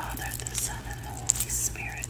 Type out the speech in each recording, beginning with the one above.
Father, the Son, and the Holy Spirit.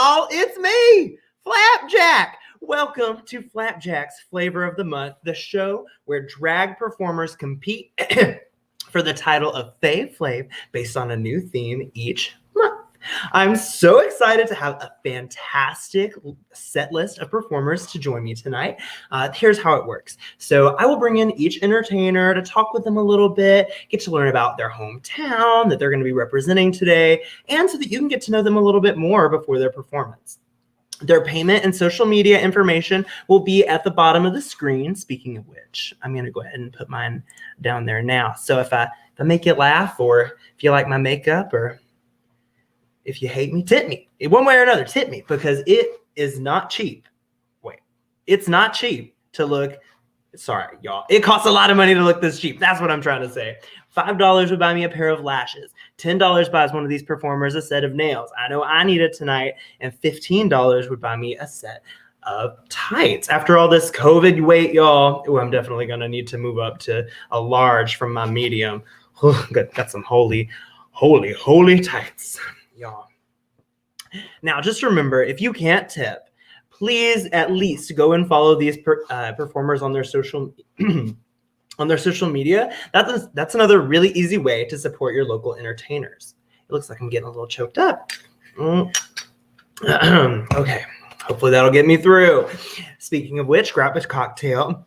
y'all, it's me, Flapjack. Welcome to Flapjack's Flavor of the Month, the show where drag performers compete for the title of Fave Flave based on a new theme each month. I'm so excited to have a fantastic set list of performers to join me tonight. Here's how it works. So I will bring in each entertainer to talk with them a little bit, get to learn about their hometown that they're going to be representing today, and so that you can get to know them a little bit more before their performance. Their payment and social media information will be at the bottom of the screen. Speaking of which, I'm going to go ahead and put mine down there now. So if I make you laugh, or if you like my makeup, or if you hate me, tip me. One way or another, tip me, because it is not cheap. Wait, it's not cheap to look. Sorry, y'all. It costs a lot of money to look this cheap. That's what I'm trying to say. $5 would buy me a pair of lashes. $10 buys one of these performers a set of nails. I know I need it tonight. And $15 would buy me a set of tights. After all this COVID weight, y'all, I'm definitely going to need to move up to a large from my medium. Got some holy tights, y'all. Now, just remember, if you can't tip, please at least go and follow these performers on their social media. That's another really easy way to support your local entertainers. It looks like I'm getting a little choked up. Okay, hopefully that'll get me through. Speaking of which, grab a cocktail.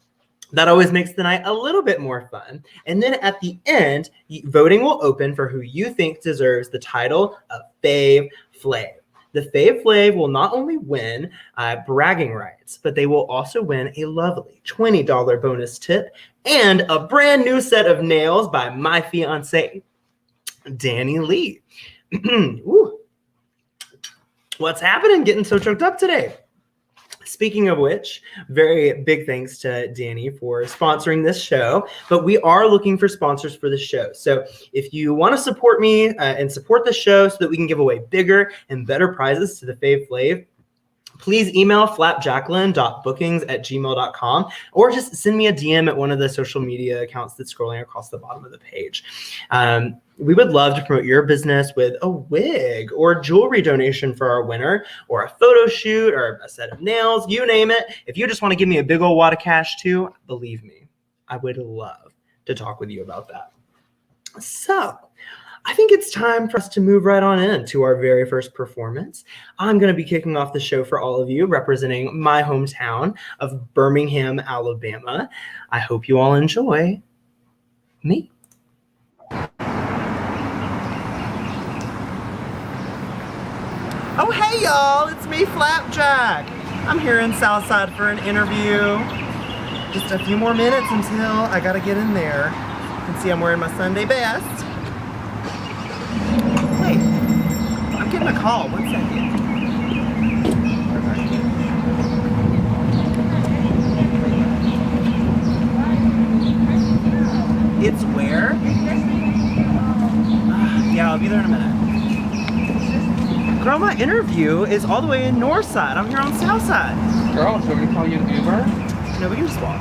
That always makes the night a little bit more fun. And then at the end, voting will open for who you think deserves the title of Fave Flave. The Fave Flave will not only win bragging rights, but they will also win a lovely $20 bonus tip and a brand new set of nails by my fiance, Danny Lee. Ooh. What's happening? Getting so choked up today. Speaking of which, very big thanks to Danny for sponsoring this show, but we are looking for sponsors for the show. So if you want to support me and support the show so that we can give away bigger and better prizes to the Fave Flave, please email flapjacqueline.bookings@gmail.com or just send me a DM at one of the social media accounts that's scrolling across the bottom of the page. We would love to promote your business with a wig or jewelry donation for our winner, or a photo shoot, or a set of nails, you name it. If you just want to give me a big old wad of cash too, believe me, I would love to talk with you about that. So I think it's time for us to move right on into our very first performance. I'm going to be kicking off the show for all of you, representing my hometown of Birmingham, Alabama. I hope you all enjoy me. Oh, hey, y'all. It's me, Flapjack. I'm here in Southside for an interview. Just a few more minutes until I got to get in there. You can see I'm wearing my Sunday best. Wait, I'm getting a call. 1 second. It's where? Yeah, I'll be there in a minute. Girl, my interview is all the way in Northside. I'm here on Southside. Girl, do you want me to call you an Uber? No, we can just walk.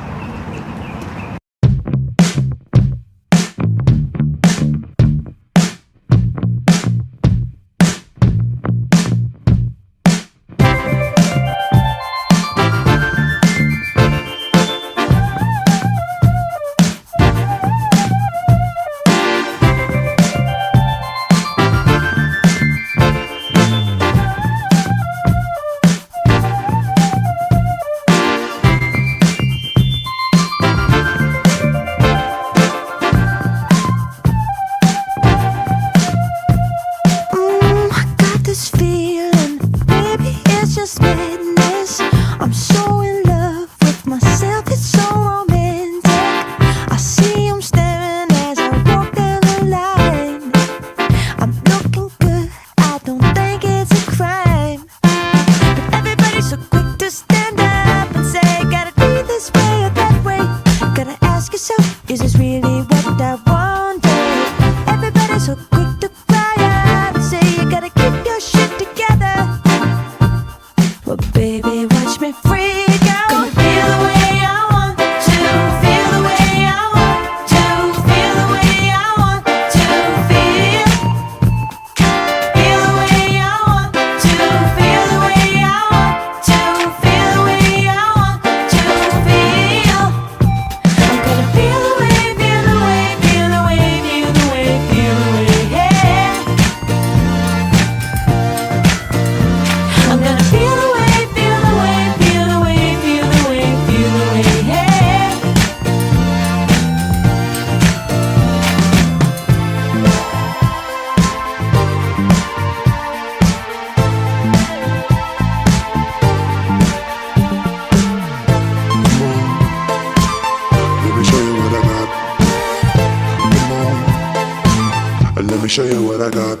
but let me show you what I got.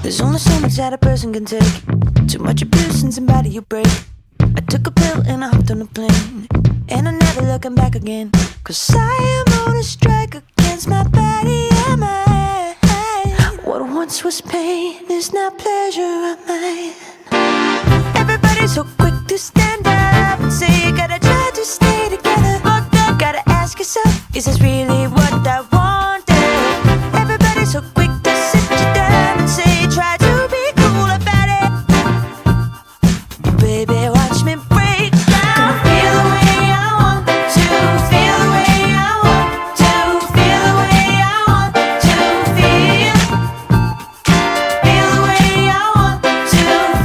There's only so much that a person can take. Too much abuse and somebody you break. I took a pill and I hopped on a plane, and I'm never looking back again. 'Cause I am on a strike against my body and mind. What once was pain is now pleasure of mine. Everybody's so quick to stand up and say you gotta try to stay together. Gotta ask yourself, is this really what I wanted? Everybody's so quick to sit you down and say try to be cool about it. Baby, watch me break down. Gonna feel the way I want to feel the way I want to feel the way I want to feel. Feel the way I want to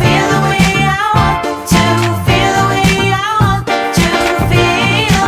feel the way I want to feel the way I want to feel.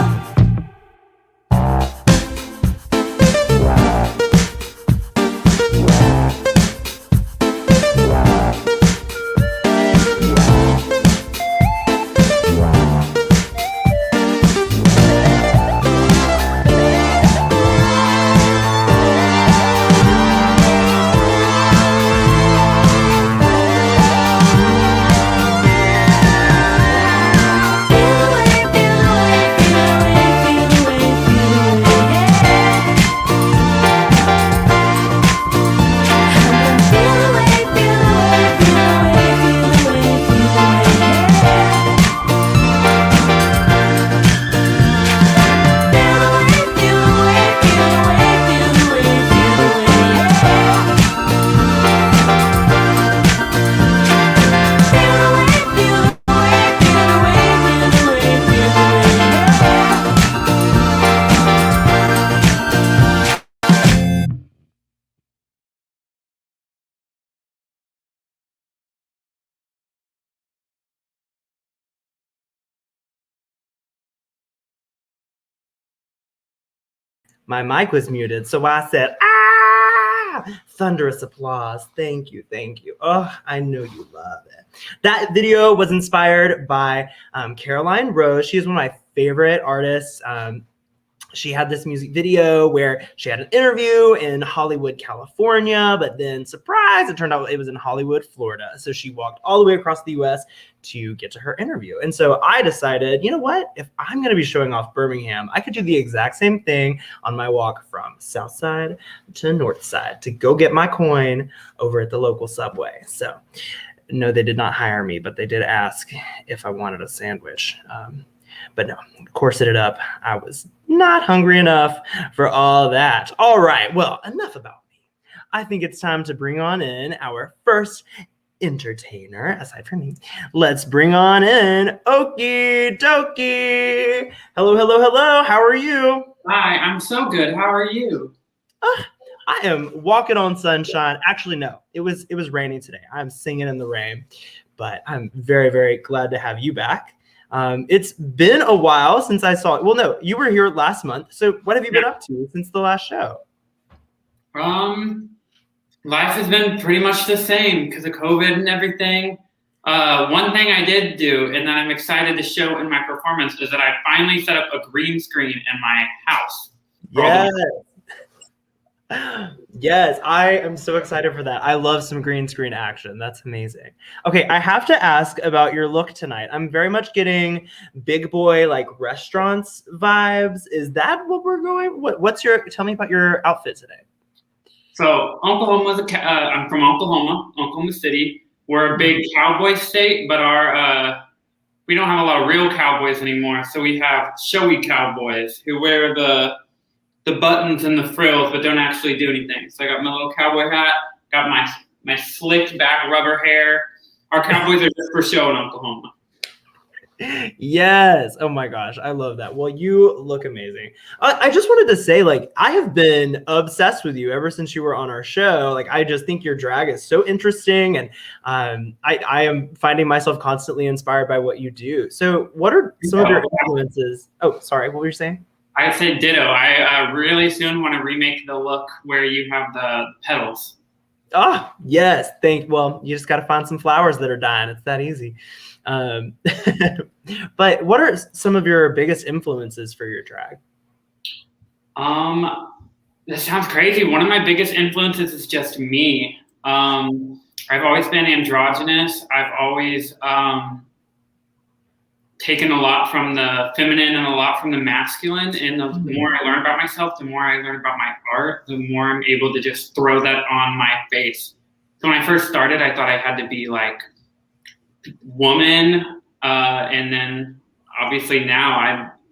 My mic was muted, so I said, ah! Thunderous applause. Thank you, thank you. Oh, I know you love it. That video was inspired by Caroline Rose. She is one of my favorite artists. She had this music video where she had an interview in Hollywood, California, but then surprise, it turned out it was in Hollywood, Florida. So she walked all the way across the US to get to her interview. And so I decided, you know what? If I'm going to be showing off Birmingham, I could do the exact same thing on my walk from South Side to North Side to go get my coin over at the local Subway. So no, they did not hire me, but they did ask if I wanted a sandwich. But no, coursed it up. I was not hungry enough for all that. All right, well, enough about me. I think it's time to bring on in our first entertainer, aside from me. Let's bring on in Okie Dokie. Hello, hello, hello. How are you? Hi, I'm so good. How are you? I am walking on sunshine. Actually, no, it was raining today. I'm singing in the rain, but I'm very, very glad to have you back. It's been a while since I saw it. Well, no, you were here last month. So what have you been up to since the last show? Life has been pretty much the same because of COVID and everything. One thing I did do, and that I'm excited to show in my performance, is that I finally set up a green screen in my house. Yes. Yes, I am so excited for that. I love some green screen action. That's amazing. Okay, I have to ask about your look tonight. I'm very much getting big boy like restaurants vibes. Is that what we're going? Tell me about your outfit today. So Oklahoma's I'm from Oklahoma City. We're a big cowboy state, but we don't have a lot of real cowboys anymore. So we have showy cowboys who wear the buttons and the frills, but don't actually do anything. So I got my little cowboy hat, got my slicked back rubber hair. Our cowboys are just for show in Oklahoma. Yes. Oh my gosh. I love that. Well, you look amazing. I just wanted to say, like, I have been obsessed with you ever since you were on our show. Like, I just think your drag is so interesting. And I am finding myself constantly inspired by what you do. So what are some of your influences? Oh, sorry. What were you saying? I said ditto. I really soon want to remake the look where you have the petals. Oh, yes. Well, you just got to find some flowers that are dying. It's that easy. But what are some of your biggest influences for your drag? That sounds crazy. One of my biggest influences is just me. I've always been androgynous. I've always taken a lot from the feminine and a lot from the masculine. And the more I learn about myself, the more I learn about my art, the more I'm able to just throw that on my face. So when I first started, I thought I had to be like woman. And then obviously now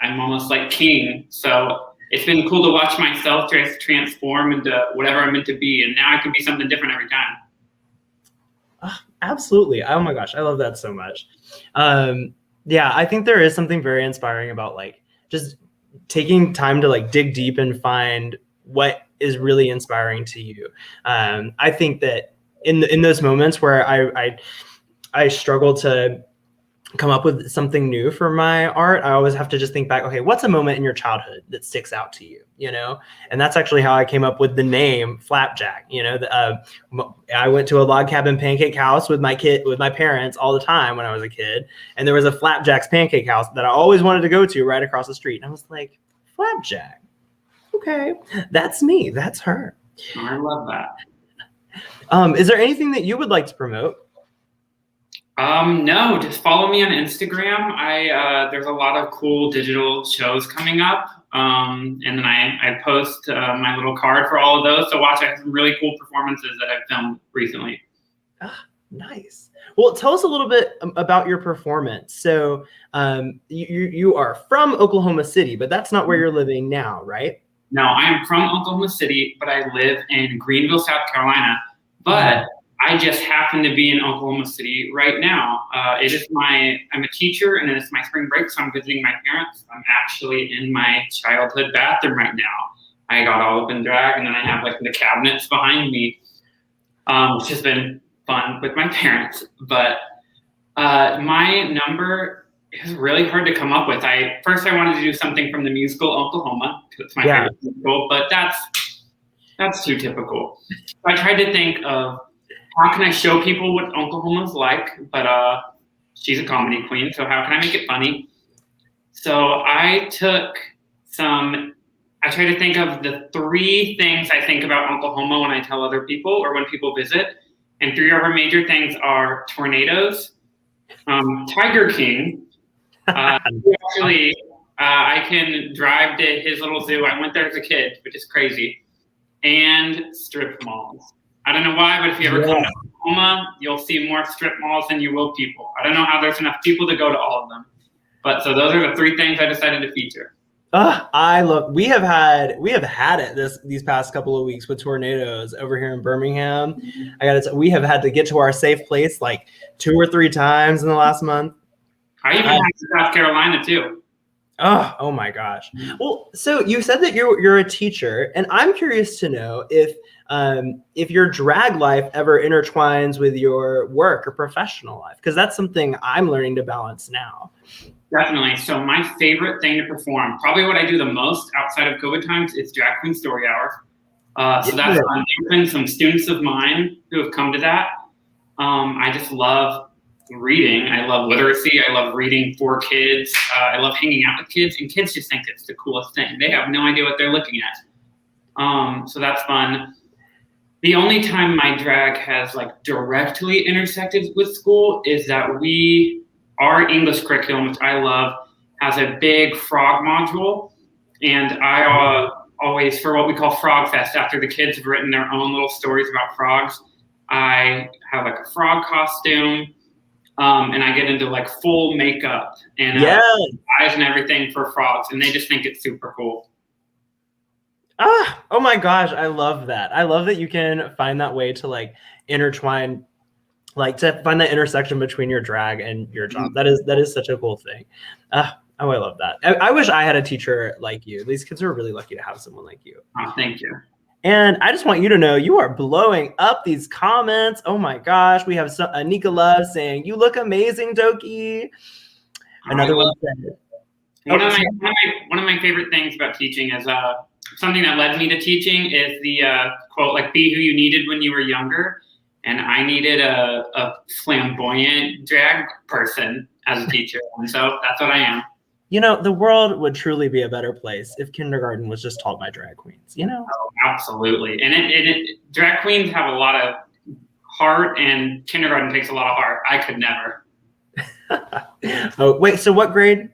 I'm almost like king. So it's been cool to watch myself transform into whatever I'm meant to be. And now I can be something different every time. Absolutely. Oh my gosh, I love that so much. Yeah, I think there is something very inspiring about like just taking time to like dig deep and find what is really inspiring to you. I think that in those moments where I struggle to come up with something new for my art, I always have to just think back, okay, what's a moment in your childhood that sticks out to you, you know? And that's actually how I came up with the name Flapjack. You know, I went to a log cabin pancake house with my parents all the time when I was a kid. And there was a Flapjack's pancake house that I always wanted to go to right across the street. And I was like, Flapjack. Okay, that's me. That's her. I love that. Is there anything that you would like to promote? No, just follow me on Instagram. There's a lot of cool digital shows coming up. And then I post my little card for all of those. So watch, I have some really cool performances that I've filmed recently. Nice. Well, tell us a little bit about your performance. So you are from Oklahoma City, but that's not where you're living now, right? No, I am from Oklahoma City, but I live in Greenville, South Carolina. But I just happen to be in Oklahoma City right now. I'm a teacher and it's my spring break, so I'm visiting my parents. I'm actually in my childhood bathroom right now. I got all up in drag and then I have like the cabinets behind me. It's just been fun with my parents. But my number is really hard to come up with. First I wanted to do something from the musical Oklahoma. It's my favorite musical, but that's too typical. So I tried to think of how can I show people what Oklahoma's like, but she's a comedy queen, so how can I make it funny? So I tried to think of the 3 things I think about Oklahoma when I tell other people or when people visit. And 3 of our major things are tornadoes, Tiger King. Actually, I can drive to his little zoo. I went there as a kid, which is crazy. And strip malls. I don't know why, but if you ever come to Oklahoma, you'll see more strip malls than you will people. I don't know how there's enough people to go to all of them. But so those are the 3 things I decided to feature. We have had it these past couple of weeks with tornadoes over here in Birmingham. We have had to get to our safe place like 2 or 3 times in the last month. I even had South Carolina too. Oh my gosh. Well, so you said that you're a teacher, and I'm curious to know if your drag life ever intertwines with your work or professional life, because that's something I'm learning to balance now. Definitely. So my favorite thing to perform, probably what I do the most outside of COVID times, is Drag Queen Story Hour. So that's fun. There's been some students of mine who have come to that. I just love reading. I love literacy. I love reading for kids. I love hanging out with kids, and kids just think it's the coolest thing. They have no idea what they're looking at. So that's fun. The only time my drag has like directly intersected with school is that our English curriculum, which I love, has a big frog module. And I always, for what we call Frog Fest, after the kids have written their own little stories about frogs, I have like a frog costume. And I get into like full makeup and eyes and everything for frogs, and they just think it's super cool. Oh my gosh, I love that. I love that you can find that way to like intertwine, like to find that intersection between your drag and your job. That is such a cool thing. I love that. I wish I had a teacher like you. These kids are really lucky to have someone like you. Oh, thank you. And I just want you to know you are blowing up these comments. Oh my gosh. We have Anika Love saying, "You look amazing, Doki." Another one said, one of my favorite things about teaching is something that led me to teaching is the quote, like, be who you needed when you were younger. And I needed a flamboyant drag person as a teacher. And so that's what I am. the world would truly be a better place if kindergarten was just taught by drag queens, Oh, absolutely. And drag queens have a lot of heart, and kindergarten takes a lot of heart. I could never. Oh, wait, so what grade?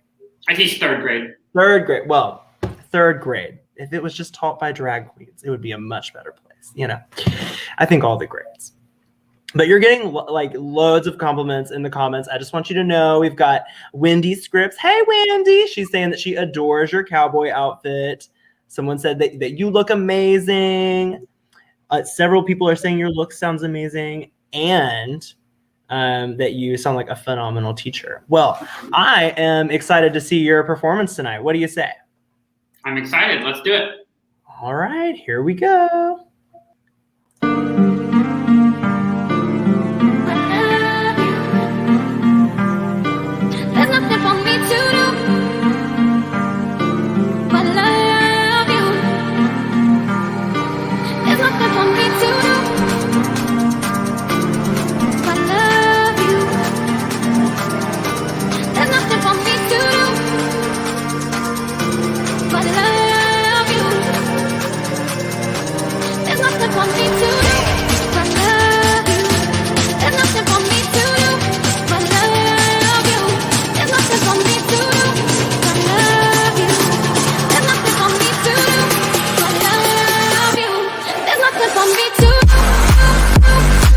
I teach third grade. Third grade. Well, third grade. If it was just taught by drag queens, it would be a much better place. I think all the grades. But you're getting like loads of compliments in the comments. I just want you to know we've got Wendy Scripps. Hey, Wendy. She's saying that she adores your cowboy outfit. Someone said that you look amazing. Several people are saying your look sounds amazing, and that you sound like a phenomenal teacher. Well, I am excited to see your performance tonight. What do you say? I'm excited. Let's do it. All right, here we go. There's nothing for me to do but love you. There's nothing for me to do but love you. There's nothing for me to do but love you. There's nothing for me to do but love you. There's nothing for me to do but love you. There's nothing for me to do but love you. There's nothing for me to do but love you. There's nothing for me to do but love you. There's nothing for me to do but love you. There's nothing for me to do but love you.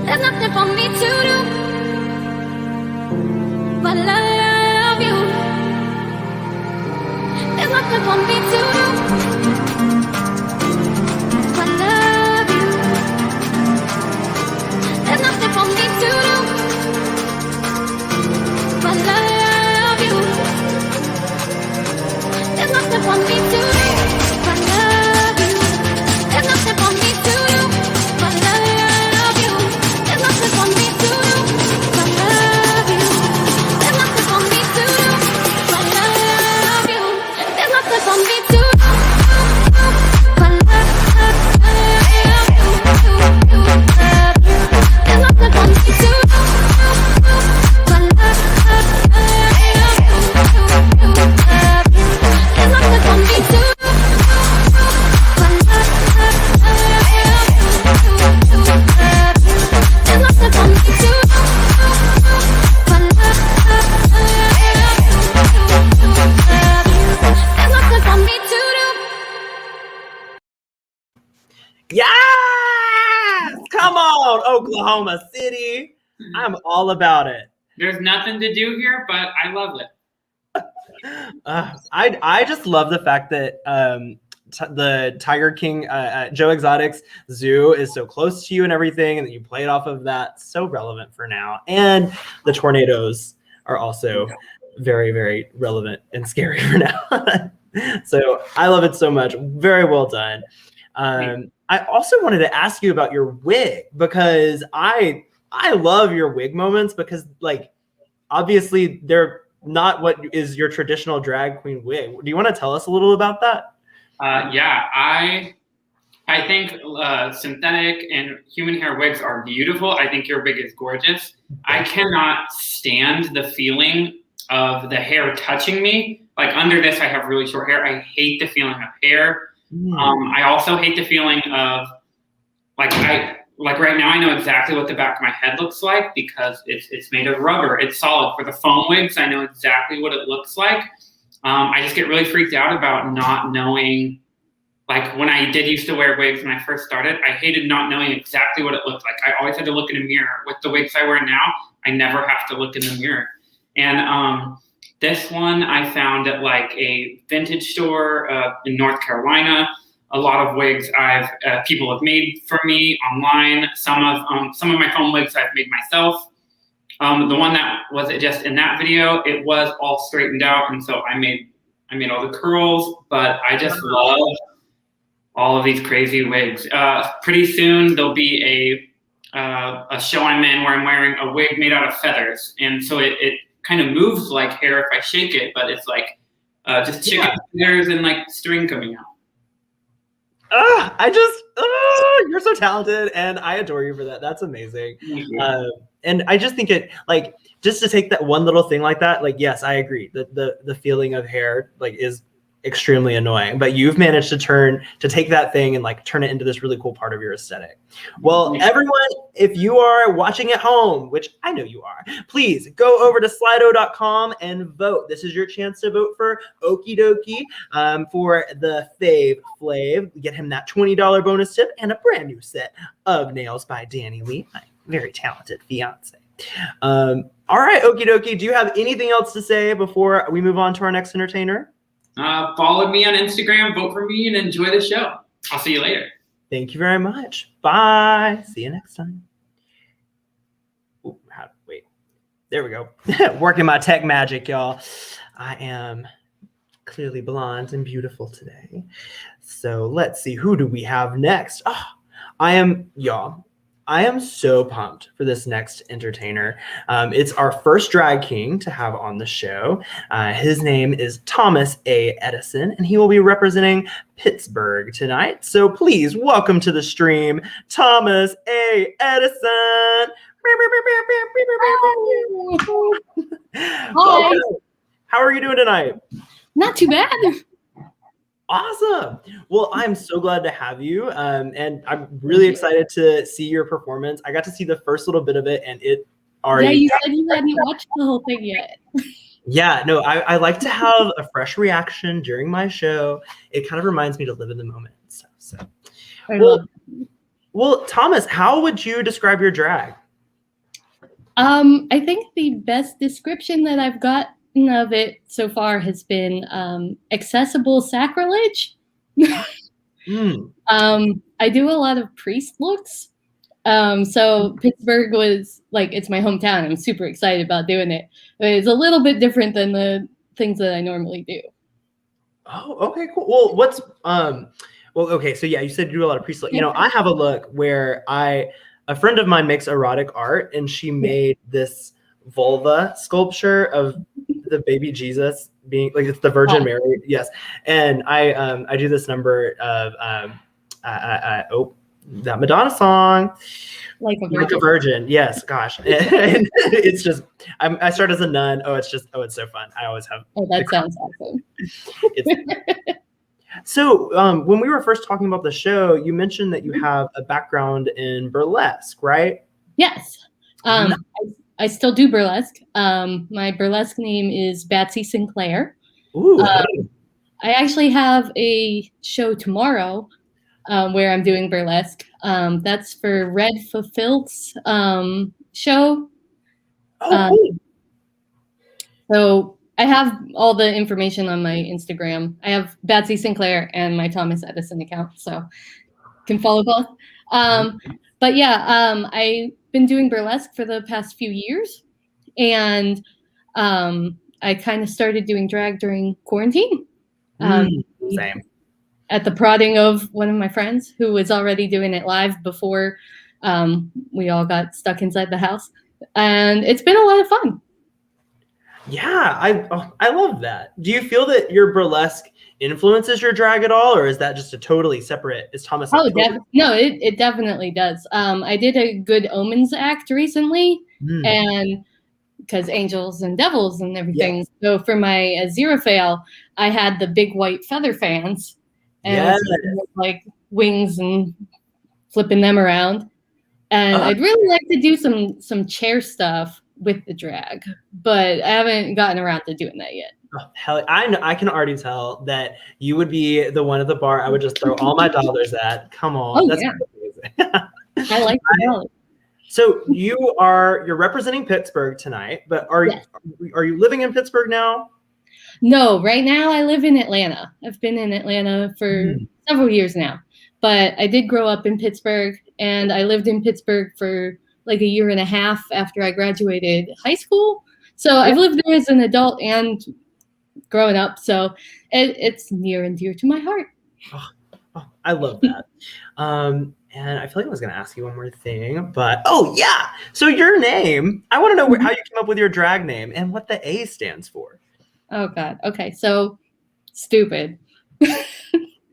There's nothing for me to do but love you. There's nothing for me to do but love you. There's nothing for me to do but love you. There's nothing for me to do but love you. There's nothing for me to do but love you. There's nothing for me to do but love you. There's nothing for me to do but love you. There's nothing for me to do but love you. There's nothing for me to do but love you. There's nothing for me to do but love you. There's nothing for me to do but love you. There's nothing for me to do but love you. There's nothing for me to do but love you. There's nothing for me to do. Yes! Come on, Oklahoma City. I'm all about it. There's nothing to do here, but I love it. I just love the fact that the Tiger King, Joe Exotic's zoo is so close to you and everything, and that you played off of that. So relevant for now. And the tornadoes are also very, very relevant and scary for now. So I love it so much. Very well done. I also wanted to ask you about your wig, because I love your wig moments, because like obviously they're not what is your traditional drag queen wig. Do you want to tell us a little about that? Yeah, I think synthetic and human hair wigs are beautiful. I think your wig is gorgeous. I cannot stand the feeling of the hair touching me. Like under this, I have really short hair. I hate the feeling of hair. I also hate the feeling of like right now I know exactly what the back of my head looks like, because it's made of rubber. It's solid. For the foam wigs, I know exactly what it looks like. I just get really freaked out about not knowing. Like when I did used to wear wigs when I first started, I hated not knowing exactly what it looked like. I always had to look in a mirror. With the wigs I wear now, I never have to look in the mirror. And this one I found at like a vintage store in North Carolina. A lot of wigs people have made for me online. Some of my foam wigs I've made myself. The one that was just in that video, it was all straightened out, and so I made all the curls. But I just love all of these crazy wigs. Pretty soon there'll be a show I'm in where I'm wearing a wig made out of feathers, and so it kind of moves like hair if I shake it, but it's like just chicken feathers and like string coming out. You're so talented, and I adore you for that. That's amazing. And I just think it, like, just to take that one little thing like that, like, yes, I agree that the feeling of hair, like, is extremely annoying, but you've managed to take that thing and like turn it into this really cool part of your aesthetic. Well, everyone, if you are watching at home, which I know you are, please go over to slido.com and vote. This is your chance to vote for Okie Dokie for the Fave Flave. Get him that $20 bonus tip and a brand new set of nails by Danny Lee, my very talented fiance. All right, Okie Dokie, do you have anything else to say before we move on to our next entertainer? Follow me on Instagram, vote for me, and enjoy the show. I'll see you later. Thank you very much. Bye. See you next time. Ooh, wait. There we go. Working my tech magic, y'all. I am clearly blonde and beautiful today. So let's see. Who do we have next? Oh, I am so pumped for this next entertainer. It's our first drag king to have on the show. His name is Thomas A. Edison, and he will be representing Pittsburgh tonight. So please welcome to the stream, Thomas A. Edison. Hi. How are you doing tonight? Not too bad. Awesome. Well, I'm so glad to have you. And I'm really excited to see your performance. I got to see the first little bit of it, and it already... Yeah, you said you hadn't watched the whole thing yet. Yeah, no, I like to have a fresh reaction during my show. It kind of reminds me to live in the moment. Well, Thomas, how would you describe your drag? I think the best description that I've got of it so far has been accessible sacrilege. I do a lot of priest looks. So Pittsburgh was like, it's my hometown. I'm super excited about doing it. But it's a little bit different than the things that I normally do. Oh, okay, cool. Well, okay, so yeah, you said you do a lot of priest look. You know, I have a look where a friend of mine makes erotic art, and she made this vulva sculpture of the baby Jesus being like, it's the Virgin Mary. Yes. And I do this number of that Madonna song, like a virgin. Yes, gosh. And it's just I start as a nun. It's so fun. I always have that sounds awesome. So when we were first talking about the show, you mentioned that you have a background in burlesque, right? Yes. I still do burlesque. My burlesque name is Batsy Sinclair. Ooh. I actually have a show tomorrow where I'm doing burlesque. That's for Red Fulfilled's show. Cool. So I have all the information on my Instagram. I have Batsy Sinclair and my Thomas Edison account, so you can follow both. But yeah, I've been doing burlesque for the past few years, and I kind of started doing drag during quarantine. Same. At the prodding of one of my friends who was already doing it live before we all got stuck inside the house, and it's been a lot of fun. Yeah, I love that. Do you feel that your burlesque influences your drag at all, or is that just a totally separate? Is Thomas? No, it definitely does. I did a Good Omens act recently, and because angels and devils and everything. Yes. So for my zero fail, I had the big white feather fans, and like wings and flipping them around. And I'd really like to do some chair stuff with the drag, but I haven't gotten around to doing that yet. Oh, hell, I can already tell that you would be the one at the bar I would just throw all my dollars at. Come on. That's amazing. I like the So you're representing Pittsburgh tonight, but are you living in Pittsburgh now? No, right now I live in Atlanta. I've been in Atlanta for several years now, but I did grow up in Pittsburgh, and I lived in Pittsburgh for like a year and a half after I graduated high school. So I've lived there as an adult and growing up. So it's near and dear to my heart. Oh, I love that. And I feel like I was going to ask you one more thing, but yeah. So your name, I want to know how you came up with your drag name and what the A stands for. Oh God. Okay. So stupid.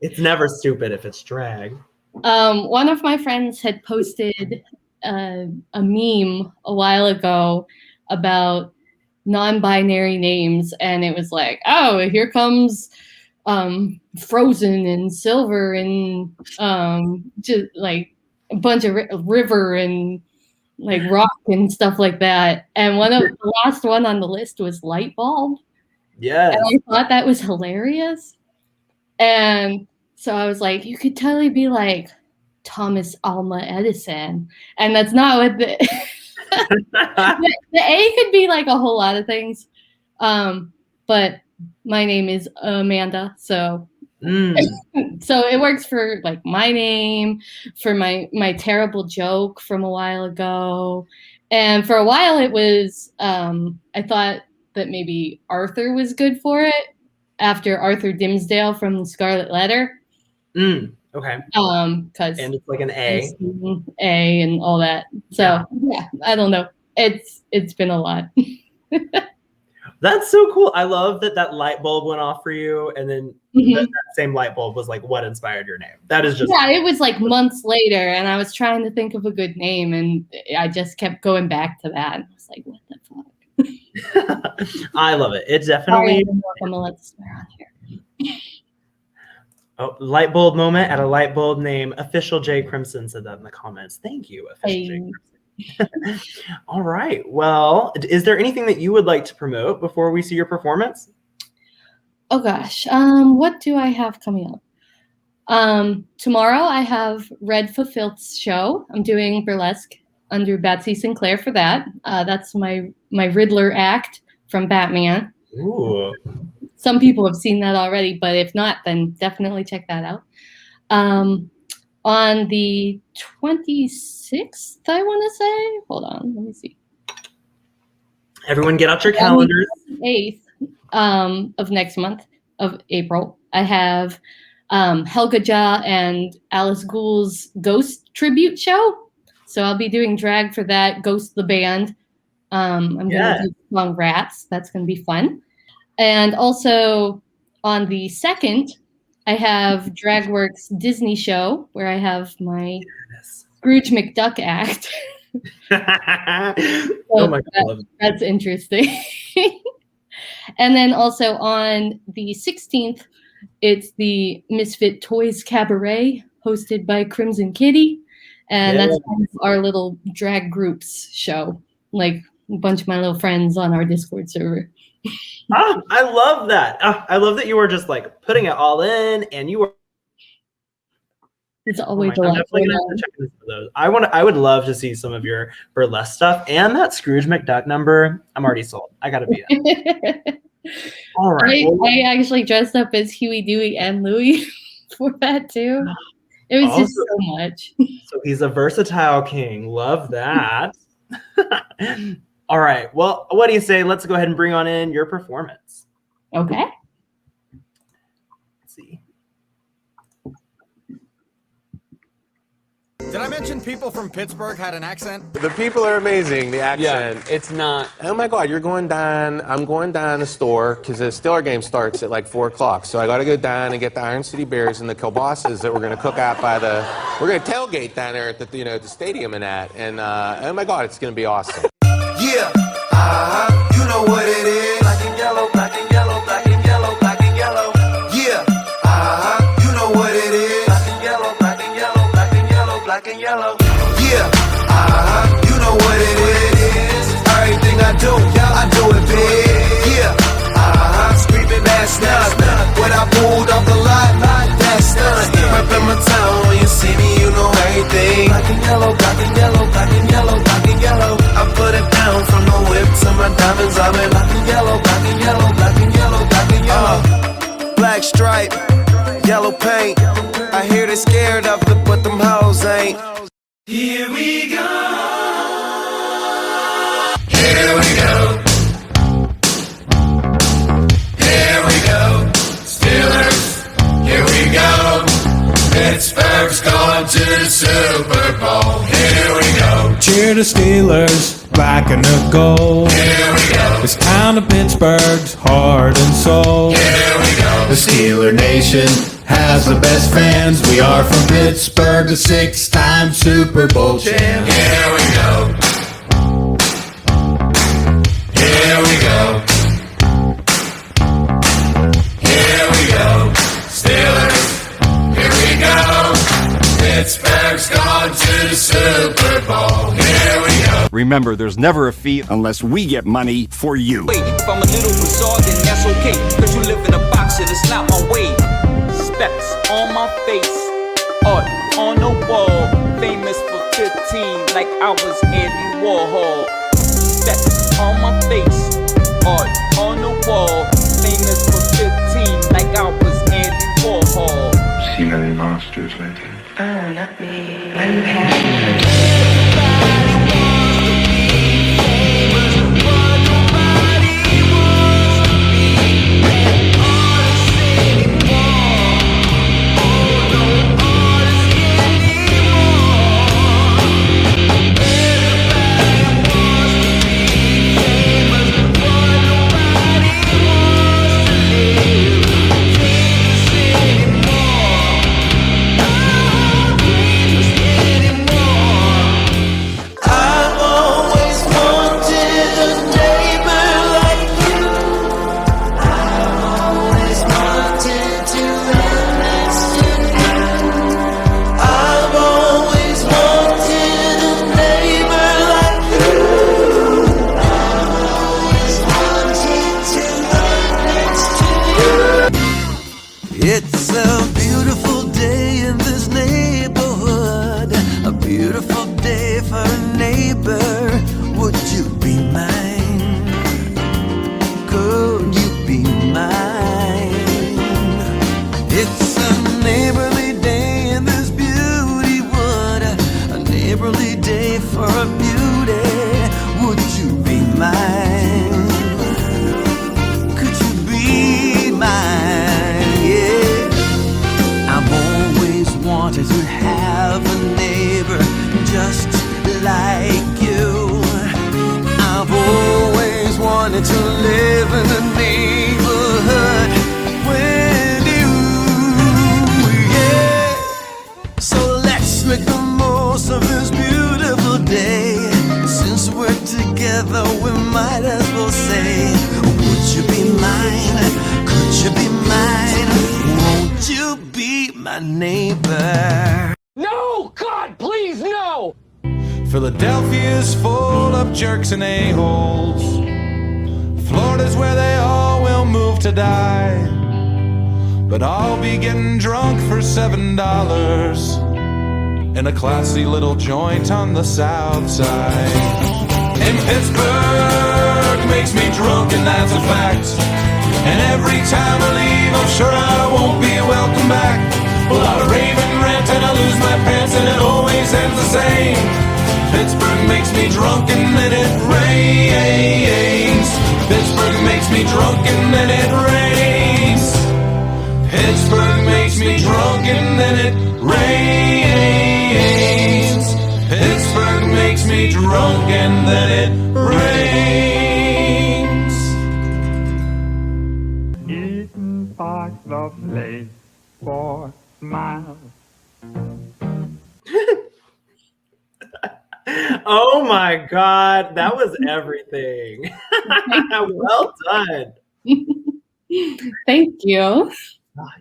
It's never stupid if it's drag. One of my friends had posted a meme a while ago about non-binary names, and it was like, oh, here comes Frozen and Silver and just like a bunch of river and like rock and stuff like that. And one of the last one on the list was light bulb. Yes. And I thought that was hilarious. And so I was like, you could totally be like Thomas Alva Edison. And that's not what the A could be like a whole lot of things. But my name is Amanda, so so it works for like my name, for my terrible joke from a while ago. And for a while it was I thought that maybe Arthur was good for it, after Arthur Dimmesdale from the Scarlet Letter. Okay. Because and it's like an A and all that. So yeah, I don't know. It's been a lot. That's so cool. I love that light bulb went off for you, and then that same light bulb was like what inspired your name. That is just it was like months later, and I was trying to think of a good name, and I just kept going back to that. And I was like, what the fuck? I love it. It definitely. I'm gonna let this swear on here. Oh, light bulb moment at a light bulb name. Official J Crimson said that in the comments. Thank you, Official J Crimson. All right. Well, is there anything that you would like to promote before we see your performance? Oh gosh, what do I have coming up? Tomorrow I have Red Fulfilled's show. I'm doing burlesque under Batsy Sinclair for that. That's my Riddler act from Batman. Ooh. Some people have seen that already, but if not, then definitely check that out. On the 26th, I want to say. Hold on, let me see. Everyone get out your calendars. 8th of next month of April, I have Helga Ja and Alice Ghoul's Ghost tribute show. So I'll be doing drag for that, Ghost the band. I'm going to do the song Rats. That's going to be fun. And also on the 2nd, I have DragWorks Disney show, where I have my Scrooge McDuck act. Oh my God. That's interesting. And then also on the 16th, it's the Misfit Toys Cabaret, hosted by Crimson Kitty. And that's kind of our little drag groups show, like a bunch of my little friends on our Discord server. I love that. I love that you were just like putting it all in, and you were. It's always a lot. I would love to see some of your burlesque stuff and that Scrooge McDuck number. I'm already sold. I gotta be it. All right. I actually dressed up as Huey, Dewey, and Louie for that too. It was just so much. So he's a versatile king. Love that. All right. Well, what do you say? Let's go ahead and bring on in your performance. Okay. Let's see. Did I mention people from Pittsburgh had an accent? The people are amazing, the accent. Yeah, it's not. Oh my God, you're going down, I'm going down the store, because the Steeler game starts at like 4 o'clock. So I got to go down and get the Iron City Bears and the kielbasa's that we're going to cook out we're going to tailgate down there at the stadium and that. And oh my God, it's going to be awesome. Yeah, you know what it is. Black and yellow, black and yellow, black and yellow, black and yellow. Yeah, you know what it is. Black and yellow, black and yellow, black and yellow, black and yellow. Yeah, you know what it is. Everything I do it big. Yeah, screaming that's not. When I pulled off the lot, that's not. Up in my town, when you see me, you know everything. Black and yellow, black and yellow, black and yellow, black and yellow. I put it down from the whip to my diamonds. I'm in black and yellow, black and yellow, black and yellow, black and yellow. Black stripe, yellow paint. I hear they scared of it, but them hoes ain't. Here we go. Pittsburgh's going to the Super Bowl. Here we go. Cheer the Steelers, black and the gold. Here we go. This town of Pittsburgh's heart and soul. Here we go. The Steeler Nation has the best fans. We are from Pittsburgh, the 6-time Super Bowl champ. Here we go. Here we go. Here we go. Steelers, here we go. Pittsburgh's gone to the Super Bowl. Here we go. Remember, there's never a fee unless we get money for you. Wait, if I'm a little bizarre, then that's okay. Cause you live in a box and it's not my way. Specs on my face, art on the wall. Famous for 15, like I was Andy Warhol. Specs on my face, art on the wall. Famous for 15, like I was Andy Warhol. Seen any monsters lately? Oh, not me. I'm happy. It's a beautiful day in this neighborhood. A beautiful day for a neighbor. Would you be mine? Could you be mine? It's a neighborly day in this beauty wood. A neighborly day for a beauty. Would you be mine? Could you be mine? Wanted to have a neighbor just like you. I've always wanted to live in a neighborhood with you, yeah. So let's make the most of this beautiful day. Since we're together, we might as well say, would you be mine? Could you be mine? Won't you be my neighbor? No! God, please, no! Philadelphia's full of jerks and a-holes. Florida's where they all will move to die. But I'll be getting drunk for $7 in a classy little joint on the south side. And Pittsburgh makes me drunk, and that's a fact. And every time I leave, I'm sure I won't be welcome back. Well, I rave and rant and I lose my pants, and it always ends the same. Pittsburgh makes me drunk and then it rains. Pittsburgh makes me drunk and then it rains. Pittsburgh makes me drunk and then it rains. Pittsburgh makes me drunk and then it rains. Eaton Park, the place for smiles. Oh my God, that was everything. Well done. Thank you.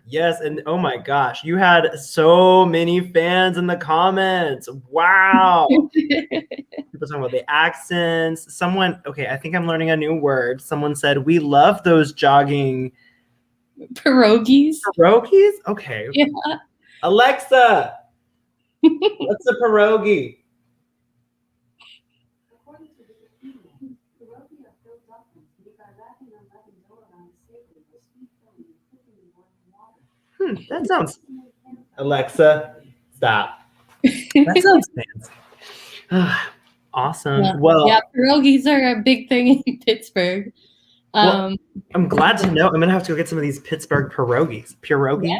Yes, and oh my gosh, you had so many fans in the comments. Wow. People talking about the accents. Someone, okay, I think I'm learning a new word. Someone said, we love those jogging Pierogies. pierogies. Okay. Yeah. Alexa, what's a pierogi? That sounds. Alexa, stop. That sounds fancy. Awesome. Yeah. Well, Yeah, pierogies are a big thing in Pittsburgh. Well, I'm glad to know. I'm gonna have to go get some of these Pittsburgh pierogies. Pierogies.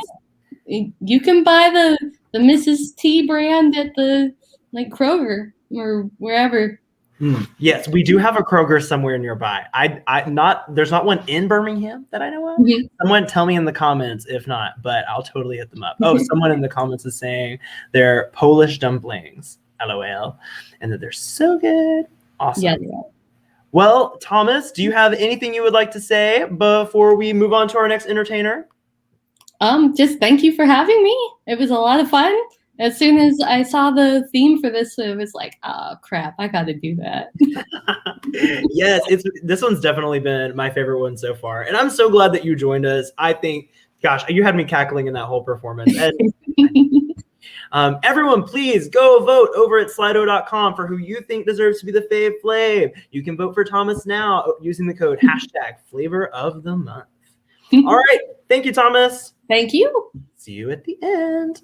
Yeah. You can buy the the Mrs. T brand at the like Kroger or wherever. Yes, we do have a Kroger somewhere nearby. There's not one in Birmingham that I know of. Mhm. Someone tell me in the comments if not, but I'll totally hit them up. Oh, someone in the comments is saying they're Polish dumplings, LOL, and that they're so good. Awesome. Yeah. Well, Thomas, do you have anything you would like to say before we move on to our next entertainer? Just thank you for having me. It was a lot of fun. As soon as I saw the theme for this, it was like, oh crap, I got to do that. Yes, this one's definitely been my favorite one so far, and I'm so glad that you joined us. I think, gosh, you had me cackling in that whole performance. And everyone, please go vote over at Slido.com for who you think deserves to be the Fave Flave. You can vote for Thomas now using the code #FlavorOfTheMonth. All right, thank you, Thomas. Thank you. See you at the end.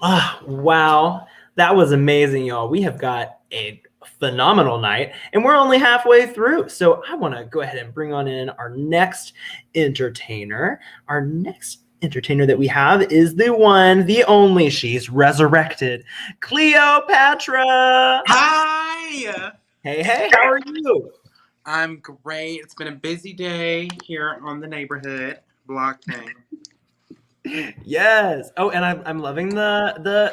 Oh, wow. That was amazing, y'all. We have got a phenomenal night, and we're only halfway through. So I want to go ahead and bring on in our next entertainer. Our next entertainer that we have is the one, the only, she's resurrected, Cleopatra. Hi. Hey, how are you? I'm great. It's been a busy day here on the neighborhood block thing. Yes. Oh, and I'm loving the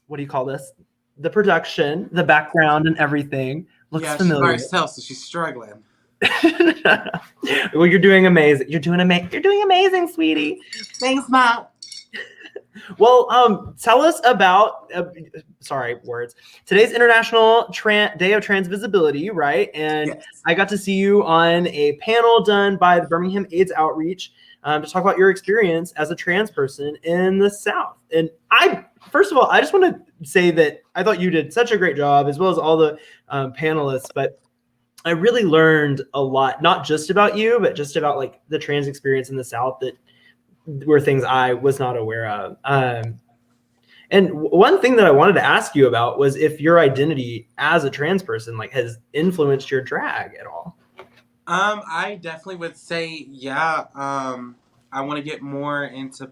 what do you call this? The production, the background, and everything looks familiar. She's by herself, so she's struggling. Well, you're doing amazing. You're doing amazing, sweetie. Thanks, Mom. Well, tell us about today's International Day of Trans Visibility, right? And Yes. I got to see you on a panel done by the Birmingham AIDS Outreach to talk about your experience as a trans person in the South. And first of all, I just want to say that I thought you did such a great job, as well as all the panelists, but I really learned a lot, not just about you, but just about like the trans experience in the South that were things I was not aware of. And one thing that I wanted to ask you about was if your identity as a trans person like has influenced your drag at all. I definitely would say, yeah. I want to get more into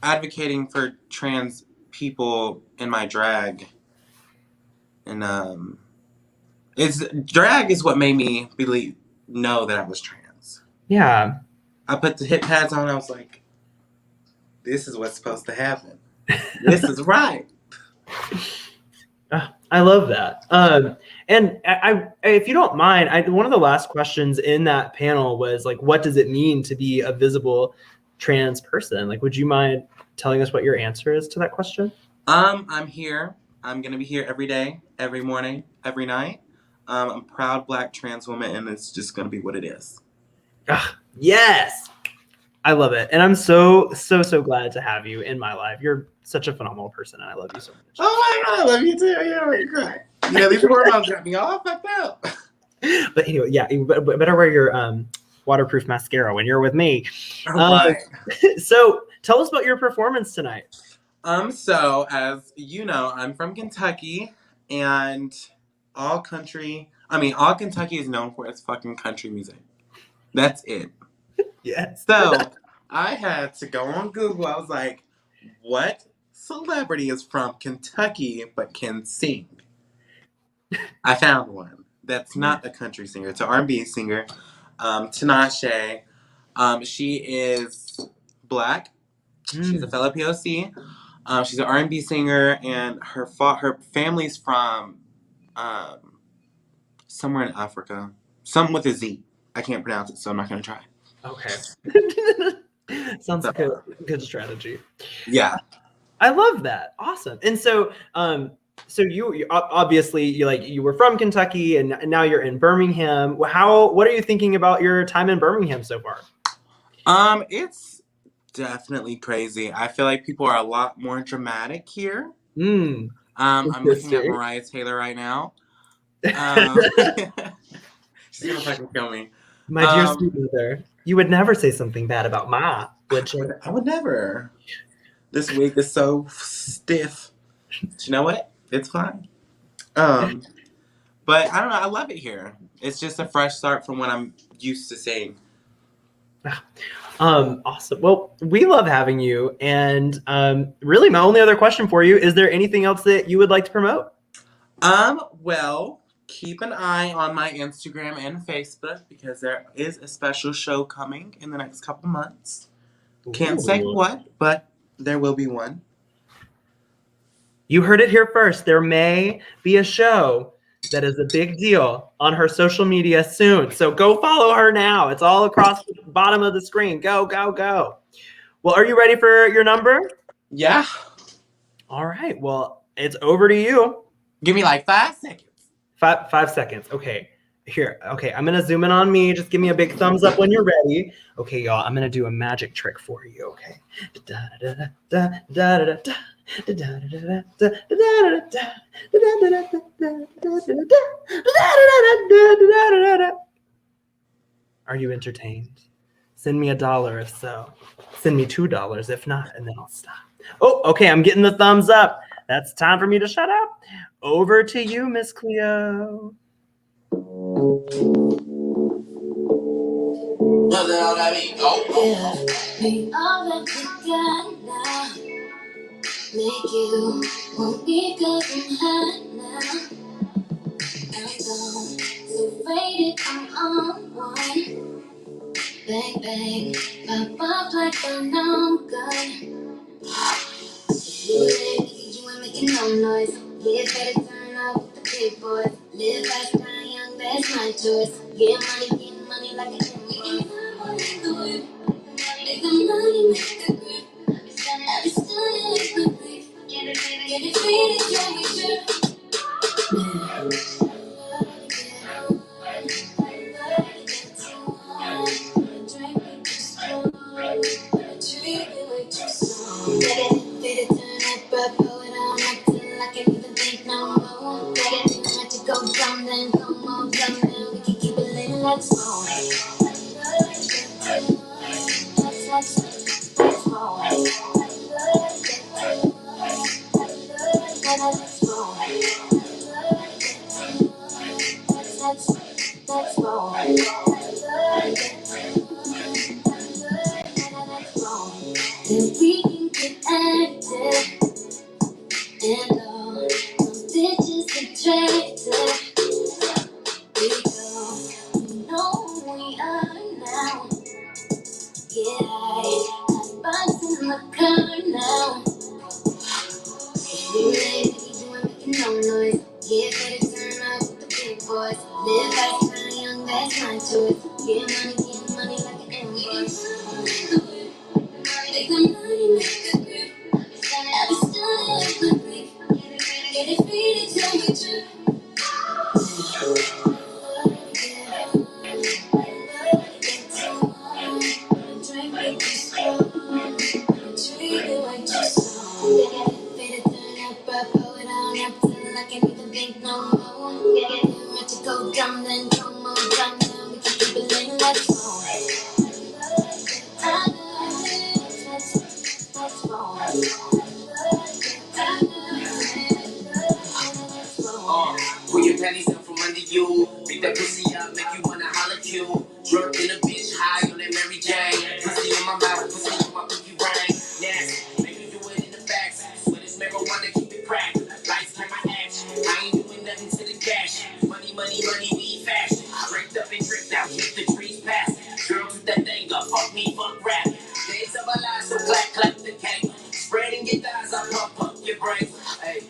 advocating for trans people in my drag. And drag is what made me know that I was trans. Yeah. I put the hip pads on. I was like, this is what's supposed to happen. This is right. I love that. And I, if you don't mind, one of the last questions in that panel was like, what does it mean to be a visible trans person? Like, would you mind telling us what your answer is to that question? I'm here. I'm going to be here every day, every morning, every night. I'm a proud Black trans woman, and it's just going to be what it is. Yes. I love it. And I'm so glad to have you in my life. You're such a phenomenal person, and I love you so much. Oh my God, I love you too. Yeah, you're great. Yeah, these hormones got me all fucked up. But anyway, yeah, you better wear your waterproof mascara when you're with me. Right. So tell us about your performance tonight. So as you know, I'm from Kentucky, and all Kentucky is known for its fucking country music. That's it. Yes. So I had to go on Google. I was like, what celebrity is from Kentucky but can sing? I found one that's not a country singer. It's an R&B singer, Tinashe. She is Black. She's a fellow POC. She's an R&B singer, and her family's from somewhere in Africa. Something with a Z. I can't pronounce it, so I'm not going to try. Okay. Sounds like a good strategy. Yeah. I love that. Awesome. And so you obviously you were from Kentucky and now you're in Birmingham. What are you thinking about your time in Birmingham so far? It's definitely crazy. I feel like people are a lot more dramatic here. I'm looking at Mariah Taylor right now. She's gonna fucking kill me. My dear sweet mother, you would never say something bad about Ma, would you? I would never. This wig is so stiff. But you know what? It's fine. But I don't know. I love it here. It's just a fresh start from what I'm used to seeing. Awesome. Well, we love having you. And really, my only other question for you, is there anything else that you would like to promote? Well, keep an eye on my Instagram and Facebook because there is a special show coming in the next couple months. Can't say what, but there will be one. You heard it here first. There may be a show that is a big deal on her social media soon. So go follow her now. It's all across the bottom of the screen. Go, go, go. Well, are you ready for your number? Yeah. All right. Well, it's over to you. Give me like 5 seconds. 5 seconds. Okay. Here. Okay. I'm going to zoom in on me. Just give me a big thumbs up when you're ready. Okay, y'all. I'm going to do a magic trick for you. Okay. Are you entertained? Send me $1 if so. Send me $2 if not, and then I'll stop. Oh, okay. I'm getting the thumbs up. That's time for me to shut up. Over to you, Miss Cleo. Be all that you got now. Make you won't be good and hot now. I'm gone, so faded, I'm on one. Bang, bang, pop up like a numb gun. You ain't making no noise. Yeah, better turn up with the big boys. Live fast, die young, that's my choice. Get money like a invoice. Make the money, make the grip. I be stunning with the grief. Get it, faded, can we trip? Then we can get active and all those bitches attractive. We go, we know who we are now. Yeah, hot box in the car now. You ain't making no noise. Yeah, better turn up with the big boys. Live fast, turn young, that's my choice. Get money like an invoice. Make the money, make the grip. I be stunning with my grief. Get it faded till we trip. Drink, make you strong. Treat you like you song. Faded, turn up, pull it on up till I can't even think no more. Let you go dumb, then come on, dumb, then we can keep it lit, let's go. Pull your panties up from under you. Beat that pussy up, make you wanna holler at you. Drunk in a bitch, high on that Mary Jane. Pussy in my mouth, pussy in my pinky ring. Nasty, make me do it in the back. Sweat is marijuana, keep it cracked. Lights like my action. I ain't doing nothing to the cash. Money, we fashion. Breaked up and dripped out, keep the trees passing. Girl, put that thing up, fuck me, fuck rap. Days of our lives, so clap the cake. Spreading your thighs, I pump your brains. Hey.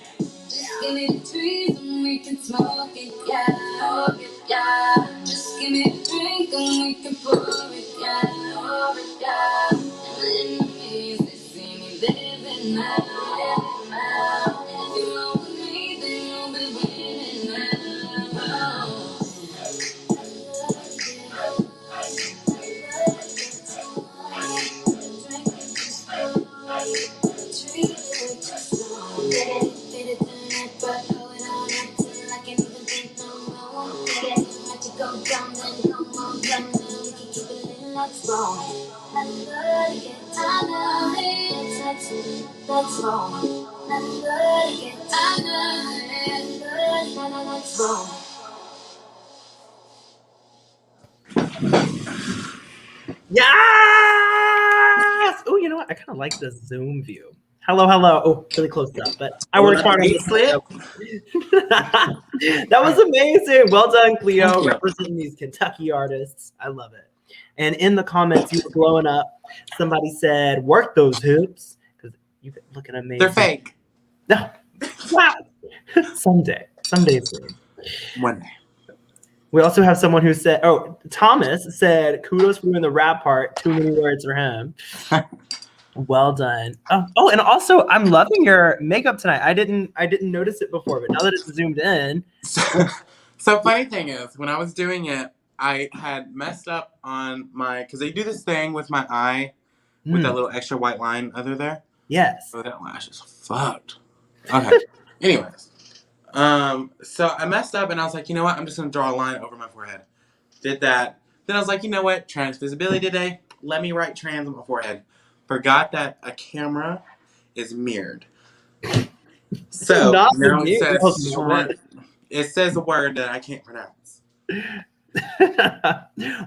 Give me the trees and we can smoke it, yeah. Just give me a drink and we can pour it, yeah. And my enemies, they see me living now. If you roll with me, then you'll be winning now. That's wrong. That's wrong. Yes! Oh, you know what? I kind of like the Zoom view. Hello, hello. Oh, really close up, but I worked hard on this. That was amazing. Well done, Cleo, representing these Kentucky artists. I love it. And in the comments, you were blowing up. Somebody said, "Work those hoops," because you looking amazing. They're fake. No. Wow. Someday soon. One day. We also have someone who said, Thomas said, "Kudos for doing the rap part. Too many words for him." Well done. Oh, and also, I'm loving your makeup tonight. I didn't notice it before, but now that it's zoomed in. So funny thing is, when I was doing it, I had messed up on because they do this thing with my eye with that little extra white line under there. Yes. Oh, that lash is fucked. Okay. Anyways. So I messed up and I was like, you know what? I'm just going to draw a line over my forehead. Did that. Then I was like, you know what? Trans visibility today. Let me write trans on my forehead. Forgot that a camera is mirrored. So now it says a word that I can't pronounce.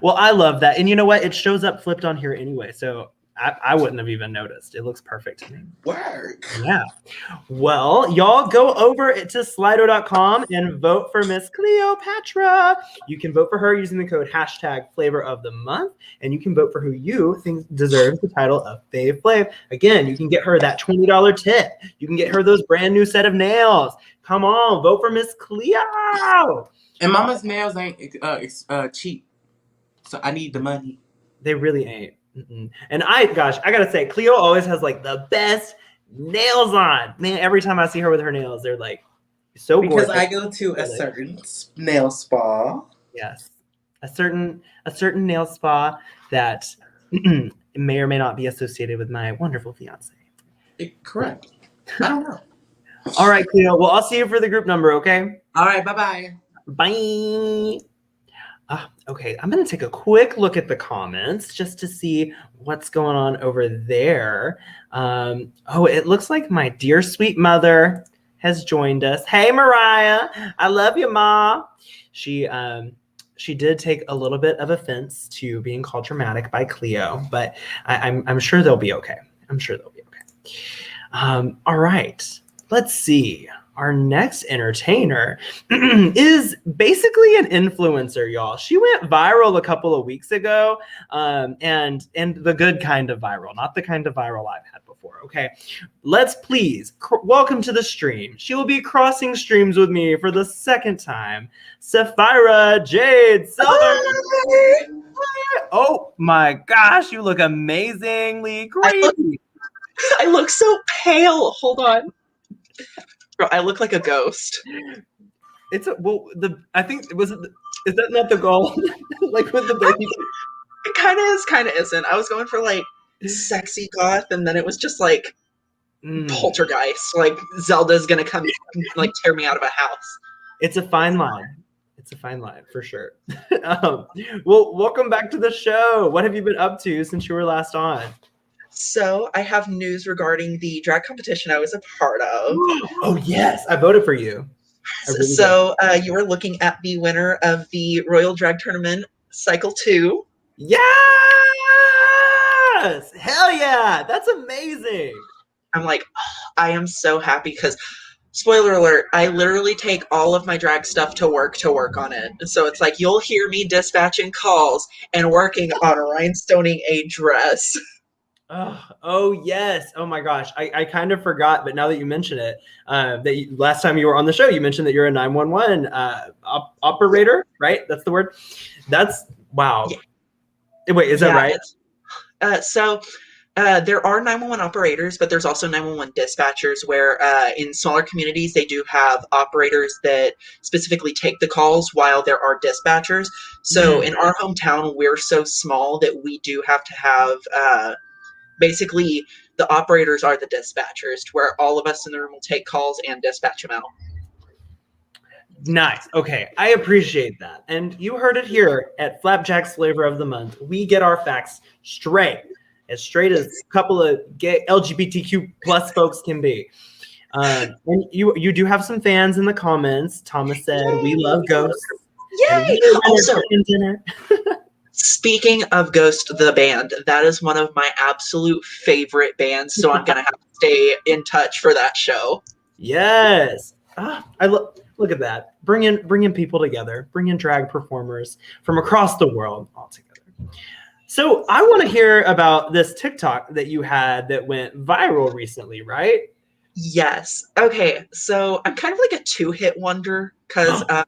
Well, I love that. And you know what? It shows up flipped on here anyway. So I wouldn't have even noticed. It looks perfect to me. Work. Yeah. Well, y'all go over to Slido.com and vote for Miss Cleopatra. You can vote for her using the code #FlavorOfTheMonth, and you can vote for who you think deserves the title of Fave Flave. Again, you can get her that $20 tip. You can get her those brand new set of nails. Come on, vote for Miss Cleo. And Mama's nails ain't cheap, so I need the money. They really ain't. And I gotta say, Cleo always has like the best nails on. Man, every time I see her with her nails, they're like so gorgeous. Because I go to a certain nail spa. Yes, a certain nail spa that may or may not be associated with my wonderful fiance. Correct. I don't know. All right, Cleo. Well, I'll see you for the group number. Okay. All right. Bye. Bye. Okay, I'm going to take a quick look at the comments just to see what's going on over there. It looks like my dear sweet mother has joined us. Hey, Mariah. I love you, Ma. She did take a little bit of offense to being called dramatic by Cleo, but I'm sure they'll be okay. All right, let's see. Our next entertainer is basically an influencer, y'all. She went viral a couple of weeks ago, and the good kind of viral, not the kind of viral I've had before, okay? Let's please welcome to the stream. She will be crossing streams with me for the second time, Sapphira Jade Silver. Oh my gosh, you look amazingly great. I look so pale. Hold on. Bro, I look like a ghost. Is that not the goal? Like with the baby. It kind of is, kind of isn't. I was going for like sexy goth, and then it was just like poltergeist. Like Zelda's gonna come like tear me out of a house. It's a fine line. It's a fine line for sure. Well, welcome back to the show. What have you been up to since you were last on? So I have news regarding the drag competition I was a part of. Oh yes, I voted for you. You were looking at the winner of the Royal Drag Tournament Cycle 2. Yes! Hell yeah! That's amazing. I'm like, I am so happy because, spoiler alert, I literally take all of my drag stuff to work on it. And so it's like, you'll hear me dispatching calls and working on rhinestoning a dress. Oh yes! Oh my gosh! I kind of forgot, but now that you mention it, last time you were on the show, you mentioned that you're a 911 operator, right? That's the word. That's wow. Yeah. Wait, is that right? There are 911 operators, but there's also 911 dispatchers. Where in smaller communities, they do have operators that specifically take the calls, while there are dispatchers. So in our hometown, we're so small that we do have to have. Basically, the operators are the dispatchers, to where all of us in the room will take calls and dispatch them out. Nice. Okay. I appreciate that. And you heard it here at Flapjack's Flavor of the Month. We get our facts straight as a couple of gay LGBTQ plus folks can be. And you do have some fans in the comments. Thomas said, "We love ghosts." Yay! Speaking of Ghost the band, that is one of my absolute favorite bands, so I'm gonna have to stay in touch for that show. Yes. Look at that. Bringing people together, bringing drag performers from across the world all together. So I want to hear about this TikTok that you had that went viral recently, right? Yes. Okay, so I'm kind of like a two-hit wonder because I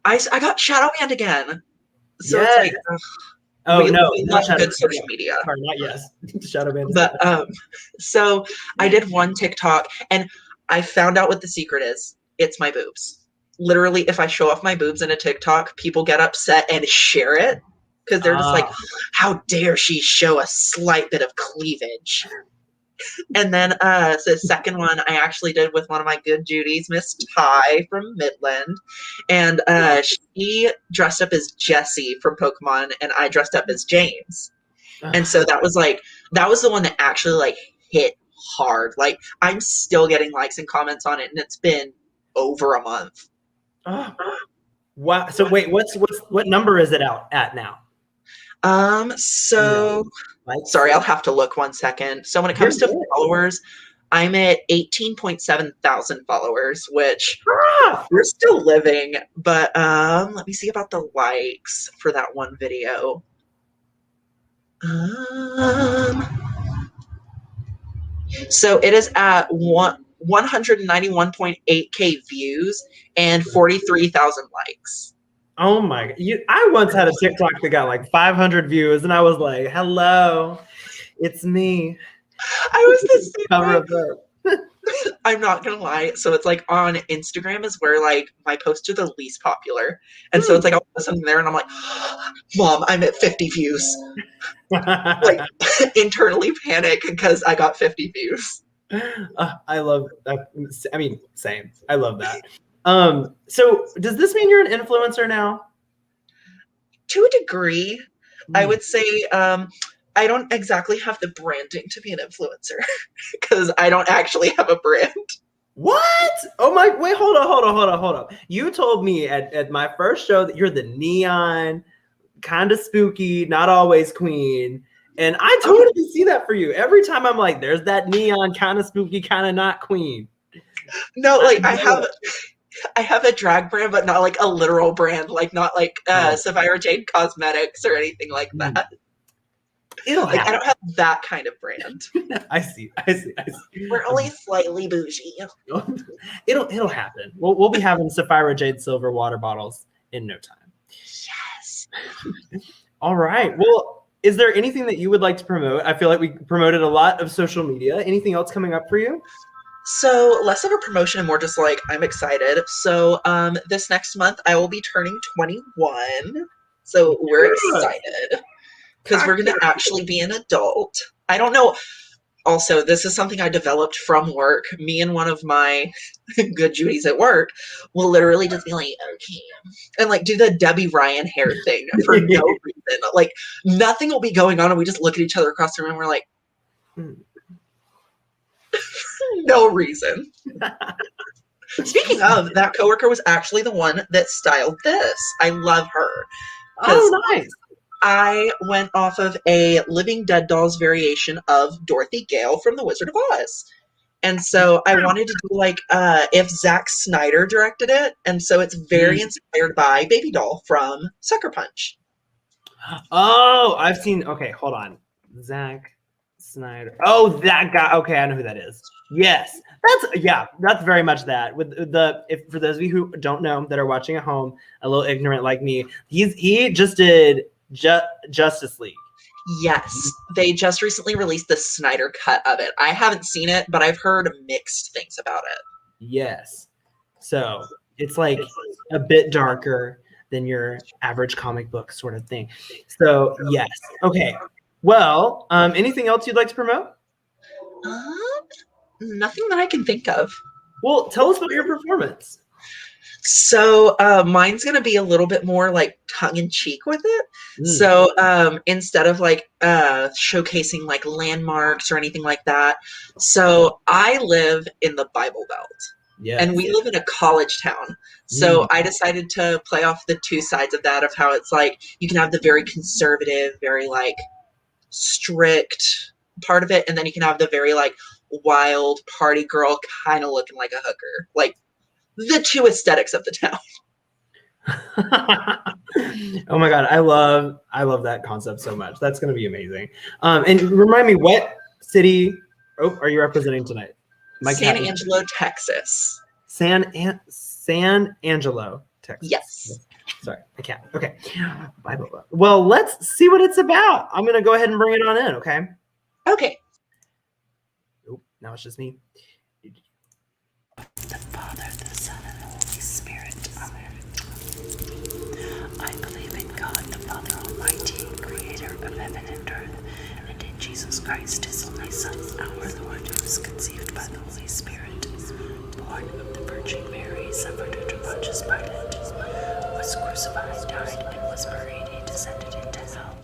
got shadow banned again. So it's like we love good social media. Sorry, not yes. Shadow banned. But so I did one TikTok and I found out what the secret is. It's my boobs. Literally, if I show off my boobs in a TikTok, people get upset and share it because they're just like, how dare she show a slight bit of cleavage? And then the second one I actually did with one of my good Judies, Miss Ty from Midland. And she dressed up as Jessie from Pokemon and I dressed up as James. And so that was the one that actually like hit hard. Like I'm still getting likes and comments on it and it's been over a month. Wow. So wait, what number is it out at now? Sorry, I'll have to look 1 second. So when it comes to followers, I'm at 18.7 thousand followers, which we're still living. But let me see about the likes for that one video. So it is at 191.8K views and 43,000 likes. Oh my! I once had a TikTok that got like 500 views, and I was like, "Hello, it's me." I was the same cover way. Of I'm not gonna lie. So it's like on Instagram is where like my posts are the least popular, and so it's like I'll post something there, and I'm like, "Mom, I'm at 50 views." Like internally panic because I got 50 views. I love that. I mean, same. I love that. So does this mean you're an influencer now? To a degree, I would say I don't exactly have the branding to be an influencer because I don't actually have a brand. What? Oh my, wait, hold on. You told me at my first show that you're the neon, kind of spooky, not always queen. And I totally see that for you. Every time I'm like, there's that neon, kind of spooky, kind of not queen. No, like I have a drag brand, but not like a literal brand, like not like Sapphire Jade Cosmetics or anything like that. I don't have that kind of brand. I see. We're only slightly bougie. It'll happen. We'll be having Sapphire Jade silver water bottles in no time. Yes. All right. Well, is there anything that you would like to promote? I feel like we promoted a lot of social media. Anything else coming up for you? So less of a promotion and more just like I'm excited. So this next month I will be turning 21. So we're excited because we're going to actually be an adult. I don't know. Also, this is something I developed from work. Me and one of my good Judies at work will literally just be like, okay, and like do the Debbie Ryan hair thing for no reason. Like nothing will be going on and we just look at each other across the room and we're like, no reason. Speaking of, that coworker was actually the one that styled this. I love her. Oh, nice. I went off of a Living Dead Dolls variation of Dorothy Gale from The Wizard of Oz. And so I wanted to do like if Zack Snyder directed it. And so it's very inspired by Baby Doll from Sucker Punch. Oh, I've seen. Okay, hold on. Zack Snyder. Oh, that guy. Okay, I know who that is. Yes, that's very much that. With if for those of you who don't know that are watching at home, a little ignorant like me, he just did Justice League. Yes, they just recently released the Snyder cut of it. I haven't seen it, but I've heard mixed things about it. Yes, so it's like a bit darker than your average comic book sort of thing. So yes, okay. Well, anything else you'd like to promote? Nothing that I can think of. Well, tell us about your performance. So mine's going to be a little bit more like tongue-in-cheek with it. So instead of like showcasing like landmarks or anything like that. So I live in the Bible Belt. Yeah. And we live in a college town. So I decided to play off the two sides of that, of how it's like you can have the very conservative, very like strict part of it, and then you can have the very like wild party girl kind of looking like a hooker. Like the two aesthetics of the town. Oh my god, I love that concept so much. That's going to be amazing. And remind me, what city are you representing tonight? San Angelo, Texas. San Angelo, Texas. Yes. Sorry, I can't. Okay. Well, let's see what it's about. I'm going to go ahead and bring it on in, okay? Okay. Oh, now it's just me. The Father, the Son, and the Holy Spirit. Amen. I believe in God, the Father Almighty, creator of heaven and earth, and in Jesus Christ, his only Son, our Lord, who was conceived by the Holy Spirit, born of the Virgin Mary, suffered under Pontius Pilate, was crucified, died, and was buried. He descended into hell.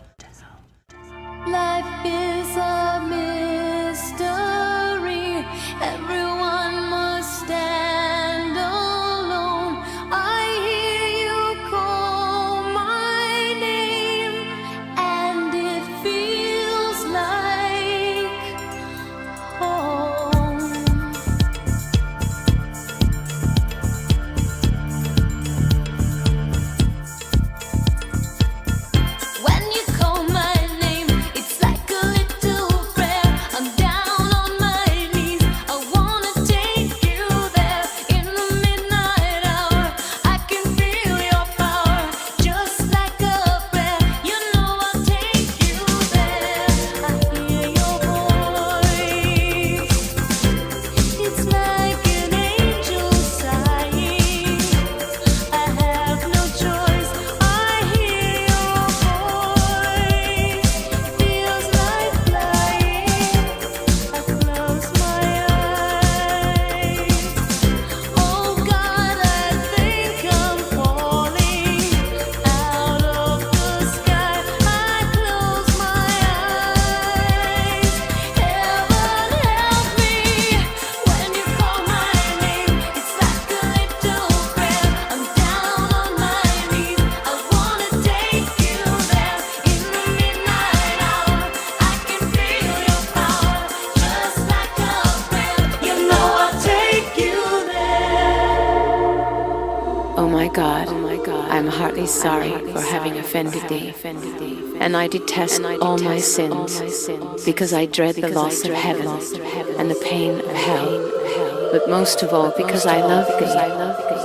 Life is a mystery. Everyone must stand alone. I hear you call my name, and it feels like home. When you call my name, it's like a little prayer. I'm down on my knees. I wanna take you there in the midnight hour. I can feel your power, just like a prayer. You know I'll take you there. I hear your voice. It's like an angel sighing. I have no choice. I hear your voice. Feels like flying. I close my eyes. Oh God, I think I'm falling out of the sky. I close my eyes. Heaven help me when you call my name. It's like a little prayer. I'm down on my knees. I wanna take you there in the midnight hour. I can feel your power, just like a prayer. You know I'll take you there. Oh my God, I'm heartily sorry for having offended thee, and I detest all my sins, because I dread the loss of heaven and the pain of hell, but most of all because I love thee,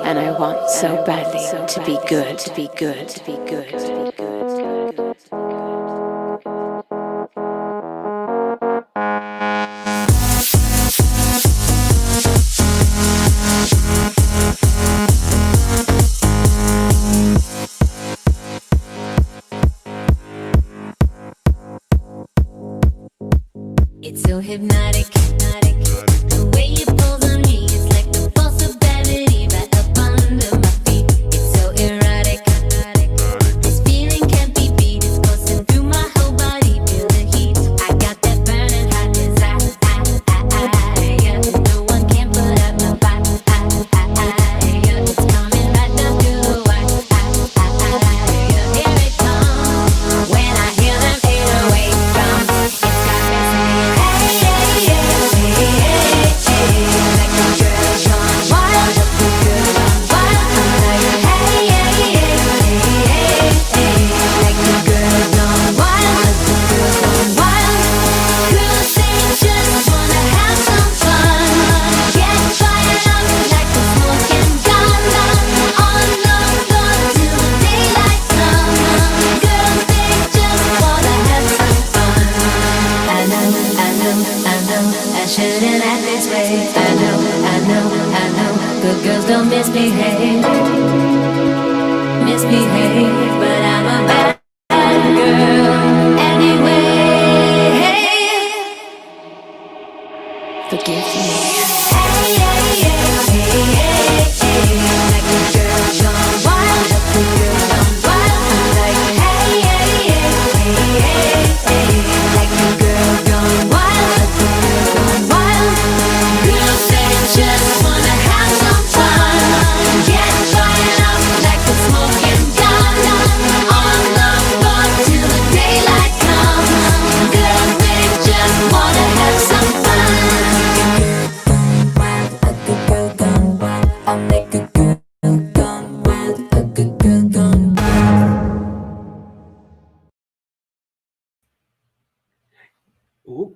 and I want so badly to be good, to be good, to be good, to be good. It's so hypnotic, the way you pull on me. It's like the pulse of gravity right up under my feet. It's so erotic, this feeling can't be beat. It's coursing through my whole body, feel the heat. I got that burning hot desire. Yeah, no one can put out my fire. Yeah, it's coming right down to the wire. Yeah, here it comes when I hear them 808 drums. It's got me singing, hey, hey, hey, hey, hey, like a girl gone wild, like a girl gone wild. I'm like, hey, hey, hey, hey, hey, like a girl gone wild, like a girl gone wild. Girls, they just wanna have some fun, get fired up like a smoking gun, on the floor till the daylight comes. Girls, they just wanna have some fun. I know, I shouldn't act this way. I know, good girls don't misbehave, but I'm a bad girl anyway. Forgive me. Like a girl gone wild, like a girl gone wild. I'm like, hey, hey, hey, hey, hey, like a girl gone wild, like a girl gone wild. Girls, they just wanna have some Ooh.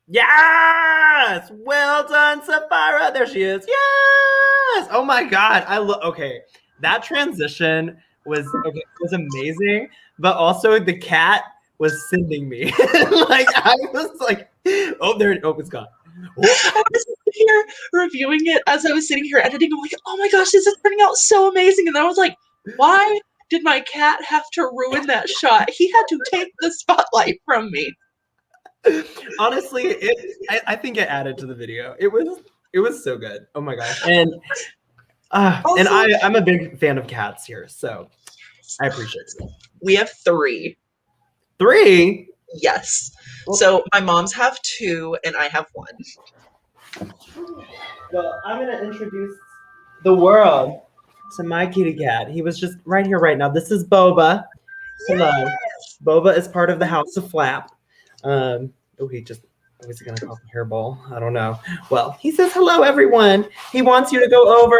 Yes! Well done, Sapphira. There she is. Yes! Oh my god. Okay. That transition was amazing, but also the cat was sending me. Like I was like, it's gone. I was here reviewing it as I was sitting here editing. I'm like, oh my gosh, this is turning out so amazing. And then I was like, why did my cat have to ruin that shot? He had to take the spotlight from me. Honestly, I think it added to the video. It was so good. Oh my gosh. And I'm a big fan of cats here, so I appreciate it. We have 3. 3? Yes. So my moms have 2 and I have 1. Well, I'm gonna introduce the world to my kitty cat. He was just right here right now. This is Boba. Hello. Boba is part of the House of Flap. Was he gonna call me hairball? I don't know. Well, he says hello, everyone. He wants you to go over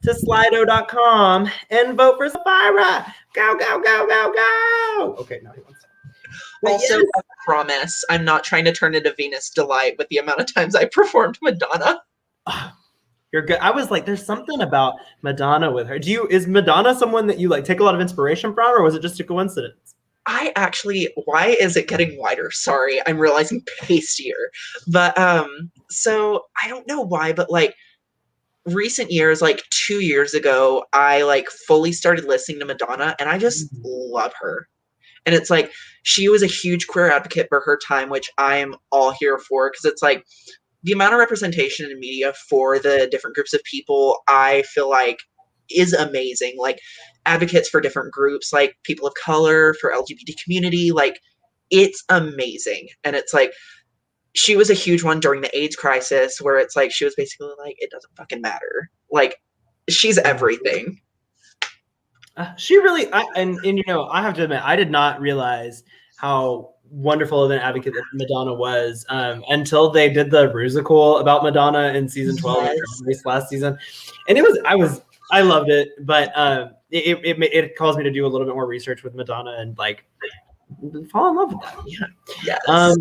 to slido.com and vote for Sapphira. Go, go, go, go, go. Okay, no, he wants to. Also, I promise I'm not trying to turn into Venus Delight with the amount of times I performed Madonna. You're good. I was like, there's something about Madonna with her. Is Madonna someone that you like take a lot of inspiration from, or was it just a coincidence? Why is it getting wider? Sorry, I'm realizing pastier. But so I don't know why, but like recent years, like 2 years ago, I like fully started listening to Madonna and I just love her. And it's like she was a huge queer advocate for her time, which I'm all here for, because it's like the amount of representation in media for the different groups of people, I feel like is amazing. Like advocates for different groups, like people of color, for LGBT community, like it's amazing. And it's like she was a huge one during the AIDS crisis, where it's like she was basically like, it doesn't fucking matter. Like she's everything. She really, and you know, I have to admit, I did not realize how wonderful of an advocate that Madonna was until they did the musical about Madonna in season 12 Yes. last season, and I loved it, but it caused me to do a little bit more research with Madonna and like fall in love with that. Yeah. Yes.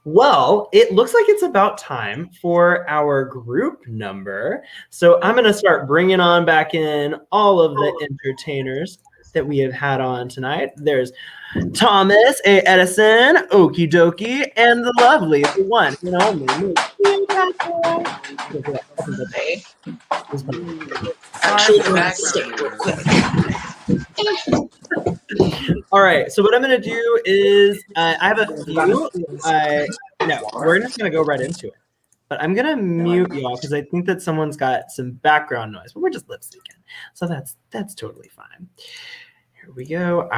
Well, it looks like it's about time for our group number. So I'm going to start bringing on back in all of the entertainers that we have had on tonight. There's Thomas A. Edison, Okie Dokie, and the lovely, the one and only. All right, so what I'm going to do is I have a few. No, we're just going to go right into it. But I'm going to mute y'all because I think that someone's got some background noise, but we're just lip syncing. So that's totally fine. Here we go.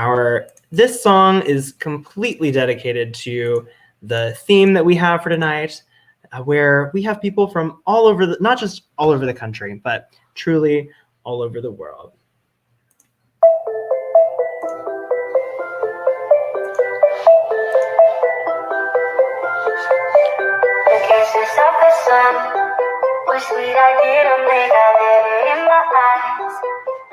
This song is completely dedicated to the theme that we have for tonight, where we have people from all over not just all over the country, but truly all over the world. Kisses of the sun were sweet, I didn't make, I let it in my eyes.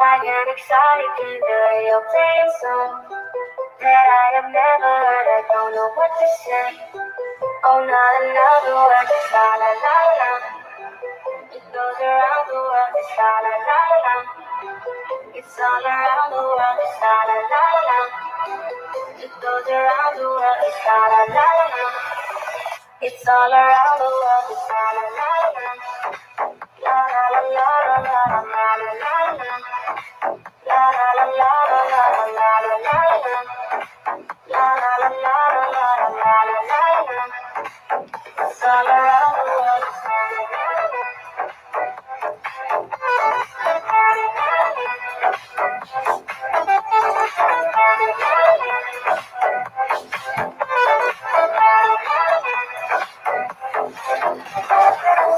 I get excited to hear you playing songs that I have never heard, I don't know what to say. Oh, not another word, just la la la la. It goes around the world, just la la la la. It's all around the world, just la la la la. It goes around the world, just la la la la. It's all around the world, it's la la la la. La la la la la la la la la la. La la la la la la la la la la. La la la la la la la la la la. It's all around the world, it's la la la la.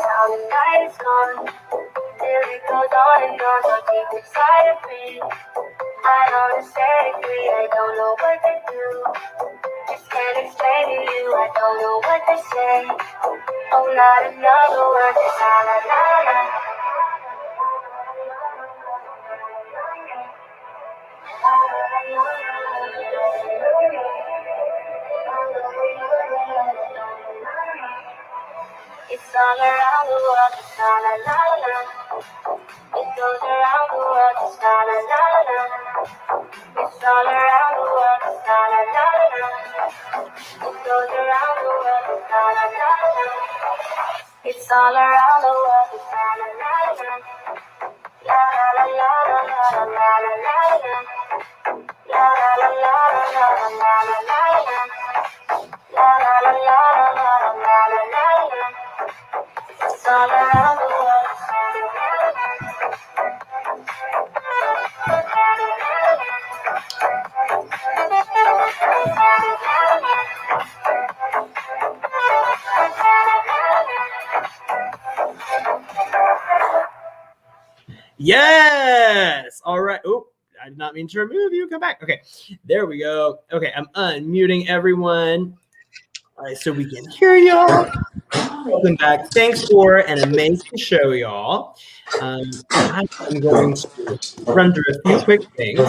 How the night is gone, till it goes on and on, so deep inside of me. I don't understand it, I don't know what to do. Just can't explain to you, I don't know what to say. Oh, not another word, just la la la la. It's all around the world, it's la la la la. It goes around the world, it's la la la la. It's all around the world, it's la la la la. It goes around the world, it's la la la la. It's all around the world, it's la la la la. La la la la la la la la la la. La la la la la la la la la la. La la la la la la la la la la. It's all around the world, it's la la la la. Yes. All right. Oh, I did not mean to remove you. Come back. Okay. There we go. Okay. I'm unmuting everyone. All right. So we can hear y'all. Welcome back. Thanks for an amazing show, y'all. I'm going to run through a few quick things.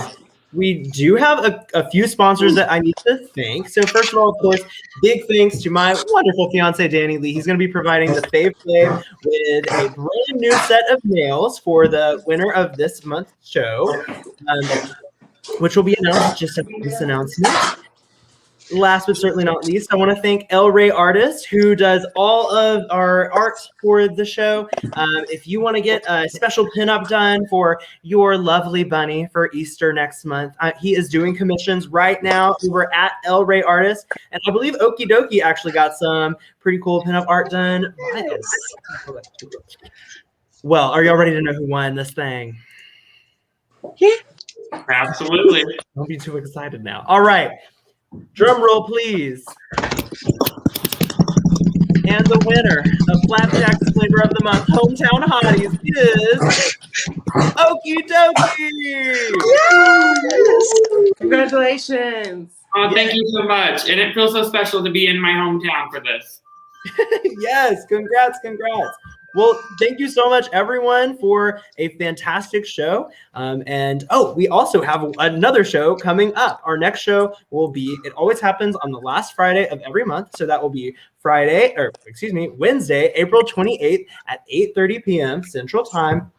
We do have a few sponsors that I need to thank. So first of all, of course, big thanks to my wonderful fiance, Danny Lee. He's going to be providing the Fave Flave with a brand new set of nails for the winner of this month's show, which will be announced just after this announcement. Last but certainly not least, I want to thank El Rey Artist, who does all of our art for the show. If you want to get a special pinup done for your lovely bunny for Easter next month, he is doing commissions right now over at El Rey Artist. And I believe Okie Dokie actually got some pretty cool pinup art done. Well, are y'all ready to know who won this thing? Yeah. Absolutely. Don't be too excited now. All right. Drum roll, please. And the winner of Flapjack's Flavor of the Month, Hometown Hotties, is Okie Dokie. Yes! Congratulations. Oh, thank you so much. And it feels so special to be in my hometown for this. Yes, congrats. Well, thank you so much, everyone, for a fantastic show. We also have another show coming up. Our next show will be, it always happens on the last Friday of every month. So that will be Wednesday, April 28th at 8:30 p.m. Central Time.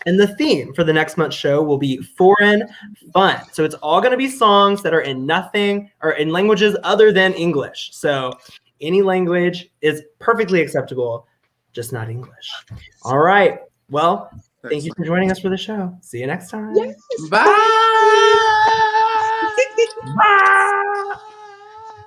And the theme for the next month's show will be foreign fun. So it's all going to be songs that are in languages other than English. So any language is perfectly acceptable, just not English. All right. Well, thank you for joining us for the show. See you next time. Yes. Bye. Bye.